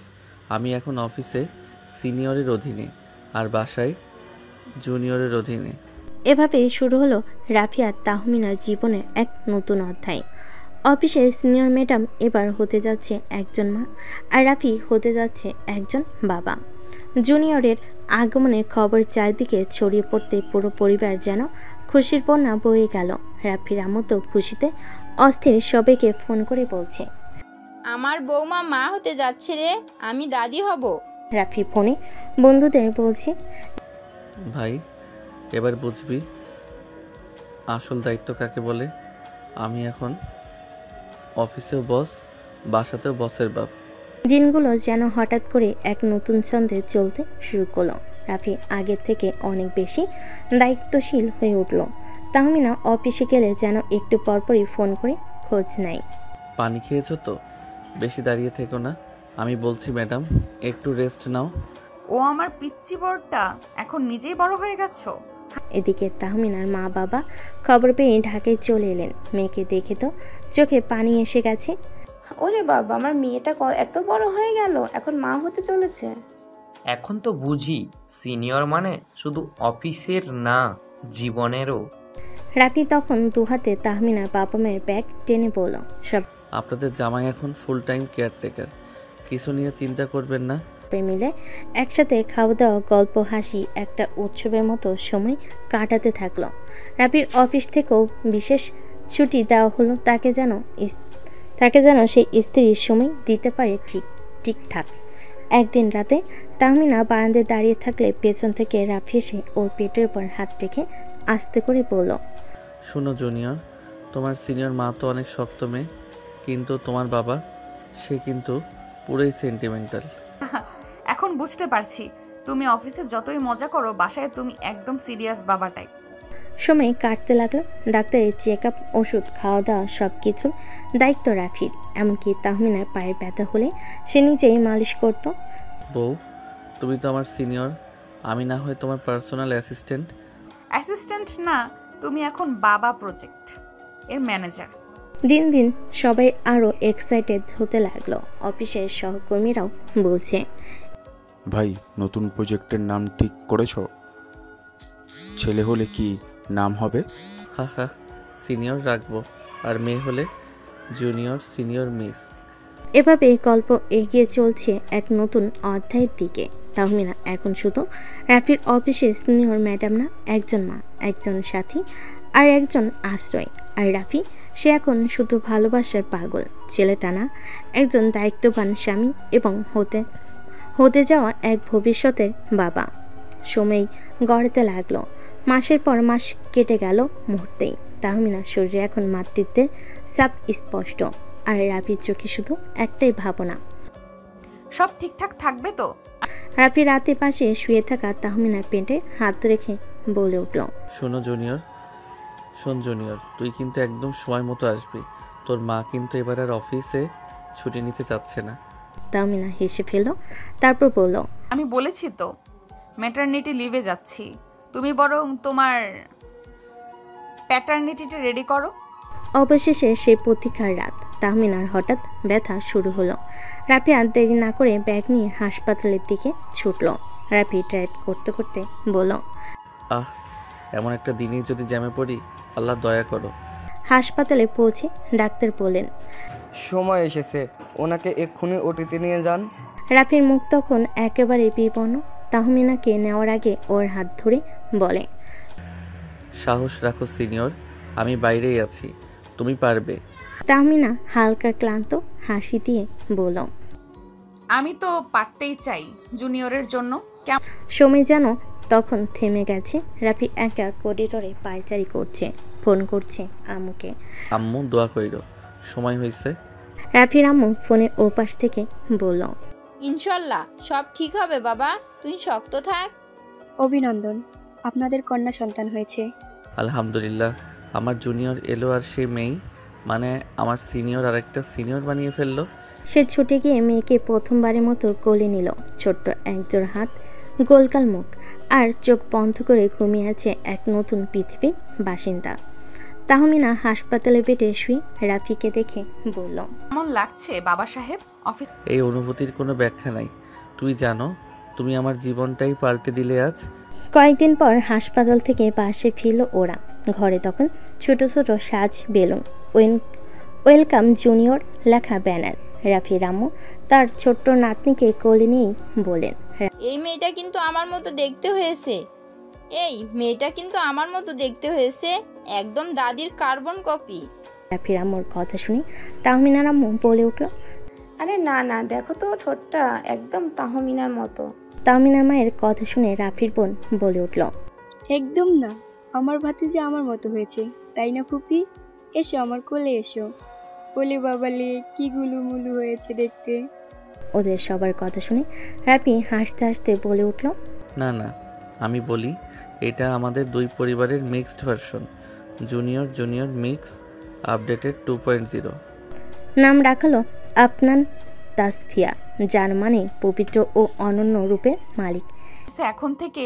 আমি এখন অফিসে সিনিয়রের অধীনে আর বাসায় জুনিয়রের অধীনে। এভাবেই শুরু হলো রাফি আর তাহমিনার জীবনের এক নতুন অধ্যায়। অফিসের সিনিয়র ম্যাডাম এবার হতে যাচ্ছে একজন মা, আর রাফি হতে যাচ্ছে একজন বাবা। জুনিয়রের আগমনের খবর চারদিকে ছড়িয়ে পড়তে পুরো পরিবার যেন খুশির বন্যা বয়ে গেল। রাফির আম্মু তো খুশিতে অস্থির, সবাইকে ফোন করে বলছে, আমার বৌমা মা হতে যাচ্ছে রে, আমি দাদি হব। রাফি ফোনে বন্ধুদের বলছে, ভাই এবার বুঝবি আসল দায়িত্ব কাকে বলে। আমি এখন অফিসেও বস, বাসাতেও বসের বাপ। দিনগুলো যেন হঠাৎ করে এক নতুন ছন্দে চলতে শুরু করলো। রাফি আগের থেকে অনেক বেশি দায়িত্বশীল হয়ে উঠল। তাহমিনা অফিসে গেলে যেন একটু পরপরই ফোন করে খোঁজ নেয়। পানি খেয়েছো তো? বেশি দাঁড়িয়ে থেকো না। আমি বলছি ম্যাডাম, একটু রেস্ট নাও। ও আমার পিচ্চি বড়টা, এখন নিজেই বড় হয়ে গেছো। এদিকে তাহমিনার মা বাবা খবর পেয়ে ঢাকায় চলে এলেন। মেয়েকে দেখে তো চোখে পানি এসে গেছে। ওরে বাবা, আমার মেয়েটা এত বড় হয়ে গেল, এখন মা হতে চলেছে। এখন তো বুঝি সিনিয়র মানে শুধু অফিসের না, জীবনেরও। রাফি তখন দুহাতে তাহমিনার বাবা মায়ের ব্যাগ টেনে বলল, সব আপনাদের জামাই এখন ফুল টাইম কেয়ারটেকার, কিছু নিয়ে চিন্তা করবেন না। মিলে একসাথে খাওয়া দাওয়া, গল্প, হাসি একটা উৎসবের মতো সময় কাটাতে থাকলো। রাফির অফিস থেকেও বিশেষ ছুটি দেওয়া হলো তাকে যেন সেই স্ত্রীর সময় দিতে পারে ঠিকঠাক। একদিন রাতে তাহমিনা বারান্দায় দাঁড়িয়ে থাকলে পেছন থেকে রাফি এসে ওর পেটের উপর হাত রেখে আস্তে করে বলল, শোনো জুনিয়র, তোমার সিনিয়র মা তো অনেক শক্ত মেয়ে, কিন্তু তোমার বাবা সে কিন্তু পুরোই সেন্টিমেন্টাল। এখন বুঝতে পারছি, তুমি অফিসে যতই মজা করো, বাসায় তুমি একদম সিরিয়াস বাবা টাইপ। সময় কাটতে লাগলো। ডাক্তারের চেক আপ, ওষুধ, খাওয়া দাওয়া সব কিছুর দায়িত্ব রাফির। এমনকি তাহমিনার পায়ের ব্যথা হলে সে নিজেই মালিশ করত। বউ, তুমি তো আমার সিনিয়র, আমি না হয় তোমার পার্সোনাল অ্যাসিস্ট্যান্ট। অ্যাসিস্ট্যান্ট না, তুমি এখন বাবা প্রজেক্ট এর ম্যানেজার। দিন দিন সবাই আরও এক্সাইটেড হতে লাগলো। অফিসের সহকর্মীরাও বলছে, ভাই নতুন প্রজেক্টের নাম ঠিক করেছো? ছেলে হলে কি নাম হবে? হা হা, সিনিয়র রাখবো, আর মেয়ে হলে জুনিয়র সিনিয়র মিস। এভাবে গল্প এগিয়ে চলছে এক নতুন অধ্যায়ের দিকে। তাহমিনা এখন শুধু রাফির অফিসের সিনিয়র ম্যাডাম না, একজন মা, একজন সাথী আর একজন আশ্রয়। আর রাফি, সে এখন শুধু ভালোবাসার পাগল। ছেলেটা না, একজন দায়িত্ববান স্বামী এবং হতে যাওয়া এক ভবিষ্যতের বাবা। সময় গড়াতে লাগলো। মাসের পর মাস কেটে গেল মুহূর্তেই। তাহমিনার শরীরে এখন মাতৃত্বের ছাপ স্পষ্ট, আর রাফির চোখে শুধু একটাই ভাবনা, সব ঠিকঠাক থাকবে তো? রাফি রাতে পাশে শুয়ে থাকা তাহমিনার পেটে হাত রেখে বলে উঠল, শোন জুনিয়র, তুই কিন্তু একদম সময় মতো আসবি। তোর মা কিন্তু এবার আর অফিসে ছুটি নিতে চাচ্ছে না। তাহমিনা হেসে ফেলল, তারপর বলল, আমি বলেছি তো ম্যাটারনিটি লিভে যাচ্ছি, তুমি বরং তোমার প্যাটার্নিটিটা রেডি করো। অবশেষে সেই প্রতীক্ষার রাত। তাহমিনার হঠাৎ ব্যথা শুরু হলো। রাফি আর দেরি না করে ব্যাগ নিয়ে হাসপাতালের দিকে ছুটল। রাফি ড্রাইভ করতে করতে বলল, আহ, এমন একটা দিনেই যদি জ্যামে পড়ি, আল্লাহ দয়া করো। হাসপাতালে পৌঁছে ডাক্তার বললেন, সময় এসেছে, ওনাকে এক্ষুনি ওটিতে নিয়ে যান। রাফির মুখ তখন একেবারে বিপন্ন। তাহমিনাকে নেওয়ার আগে ওর হাত ধরে বলে, সাহস রাখো সিনিয়র, আমি বাইরেই আছি, তুমি পারবে। তাহমিনা হালকা ক্লান্ত হাসি দিয়ে বলল, আমি তো পারতেই চাই জুনিয়রের জন্য। সময় যেন তখন থেমে গেছে। রাফি একা করিডোরে পায়চারি করছে, ফোন করছে আম্মুকে। আম্মু দোয়া কইরো, সময় হয়েছে। রাফির আম্মু ফোনের ওপাশ থেকে বলল, ইনশাল্লাহ সব ঠিক হবে বাবা, তুই শক্ত থাক। অভিনন্দন, আপনাদের কন্যা সন্তান হয়েছে। আলহামদুলিল্লাহ। আমার জুনিয়র এলো আর সে মেয়ে, মানে আমার সিনিয়র আর একটা সিনিয়র বানিয়ে ফেললো। সে ছুটে গিয়ে মেয়েকে প্রথমবারের মতো কোলে নিল। ছোট্ট একজোড় হাত, গোলগাল মুখ, আর চোখ বন্ধ করে ঘুমিয়ে আছে এক নতুন পৃথিবীর বাসিন্দা। তাহমিনা হাসপাতালে বেডে শুয়ে রাফিকে দেখে বলল, কেমন লাগছে বাবা সাহেব? অফিস এই অনুভূতির কোনো ব্যাখ্যা নাই। তুই জানো, তুমি আমার জীবনটাই পাল্টে দিলে আজ। কয়েকদিন পর হাসপাতাল থেকে বাসে ফিরল ওরা। ঘরে তখন ছোট ছোট সাজ বেলুন, ওয়েলকাম জুনিয়র লেখা ব্যানার। রাফি রামু তার ছোট্ট নাতনিকে কোলে নিয়েই বলেন, এই মেয়েটা কিন্তু আমার মতো দেখতে হয়েছে, এই মেয়েটা কিন্তু আমার মতো দেখতে হয়েছে, একদম দাদির কার্বন কপি। রাফি রামুর কথা শুনে তাহমিনা রাম্মু বলে উঠল, আরে না না, দেখো তো ঠোঁটটা একদম তাহমিনার মতো। তাহমিনা মায়ের কথা শুনে রাফির বোন বলে উঠল, একদম না, আমার ভাতিজা আমার মতো হয়েছে, তাই না ফুপি? এসো আমার কোলে এসো। ওলে বাবালে কি গুলুমুলু হয়েছে দেখতে। ওদের সবার কথা শুনে রাফি হাসতে হাসতে বলে উঠল, না না, আমি বলি এটা আমাদের দুই পরিবারের mixed version, junior junior mix updated 2.0। নাম রাখালো আপনান তাসফিয়া, যার মানে পবিত্র ও অনন্য রূপের মালিক। এখন থেকে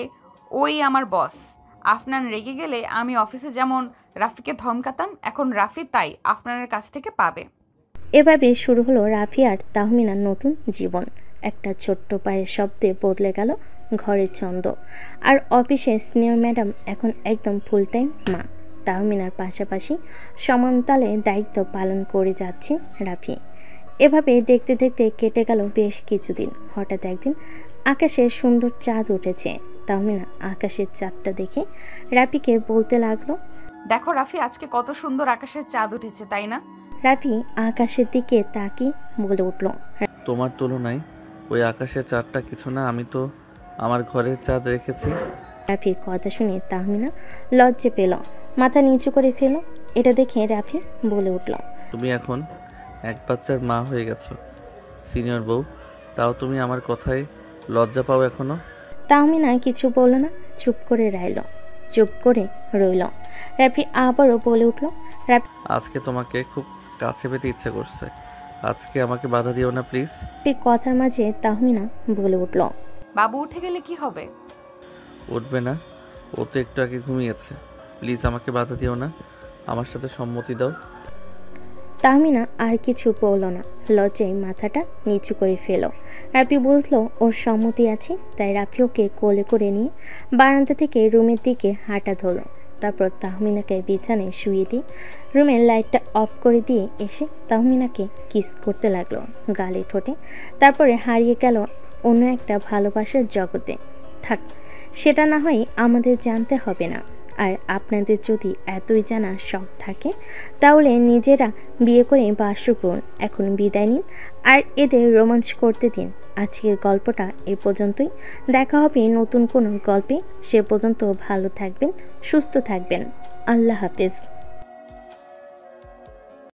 ওই আমার বস। আফনান রেগে গেলে আমি অফিসে যেমন রাফিকে ধমকাতাম, এখন রাফি তাই আফনানের কাছ থেকে পাবে। এভাবে শুরু হলো রাফি আর তাহমিনার নতুন জীবন। একটা ছোট্ট পায়ের শব্দে বদলে গেল ঘরের ছন্দ। আর অফিসে সিনিয়র ম্যাডাম এখন একদম ফুল টাইম মা। তাহমিনার পাশাপাশি সমানতালে দায়িত্ব পালন করে যাচ্ছে রাফি। এভাবে দেখতে দেখতে কেটে গেল বেশ কিছুদিন। হঠাৎ একদিন আকাশে সুন্দর চাঁদ উঠেছে। তাহমিনা আকাশের চাঁদটা দেখে রাফিকে বলতে লাগলো, দেখো রাফি, আজকে কত সুন্দর আকাশের চাঁদ উঠেছে, তাই না? রাফি আকাশের দিকে তাকিয়ে বলে উঠল, তোমার তুলনায় ওই আকাশের চাঁদটা কিছু না, আমি তো আমার ঘরের চাঁদ রেখেছি। রাফির কথা শুনে তাহমিনা লজ্জে পেল, মাথা নিচু করে ফেল। এটা দেখে রাফি বলে উঠল, তুমি এখন এক বাচ্চার মা হয়ে গেছো, সিনিয়র বউ, তাও তুমি আমার কথায় লজ্জা পাও এখনো? তাহমিনা কিছু বলল না, চুপ করে রইল। রাফি আবারও বলে উঠল, আজকে তোমাকে খুব কাছে পেতে ইচ্ছে করছে, আজকে আমাকে বাধা দিও না প্লিজ। রাফির কথার মাঝে তাহমিনা বলে উঠল, বাবু উঠে গেলে কি হবে? উঠবে না, ও তো একটু আগে ঘুমিয়েছে, প্লিজ আমাকে বাধা দিও না, আমার সাথে সম্মতি দাও। তাহমিনা আর কিছু বলল না, লজ্জায় মাথাটা নিচু করে ফেল। রাফি বুঝলো ওর সম্মতি আছে, তাই রাফি ওকে কোলে করে নিয়ে বারান্দা থেকে রুমের দিকে হাঁটা ধরল। তারপর তাহমিনাকে বিছানায় শুয়ে দিয়ে রুমের লাইটটা অফ করে দিয়ে এসে তাহমিনাকে কিস করতে লাগলো গালে, ঠোঁটে। তারপরে হারিয়ে গেল অন্য একটা ভালোবাসার জগতে। থাক, সেটা না হয় আমাদের জানতে হবে না। আর আপনাদের যদি এতই জানা শখ থাকে তাহলে নিজেরা বিয়ে করে বাস করুন। এখন বিদায় নিন আর এদের রোমাঞ্চ করতে দিন। আজকের গল্পটা এ পর্যন্তই। দেখা হবে নতুন কোনো গল্পে। সে পর্যন্ত ভালো থাকবেন, সুস্থ থাকবেন। আল্লাহ হাফেজ।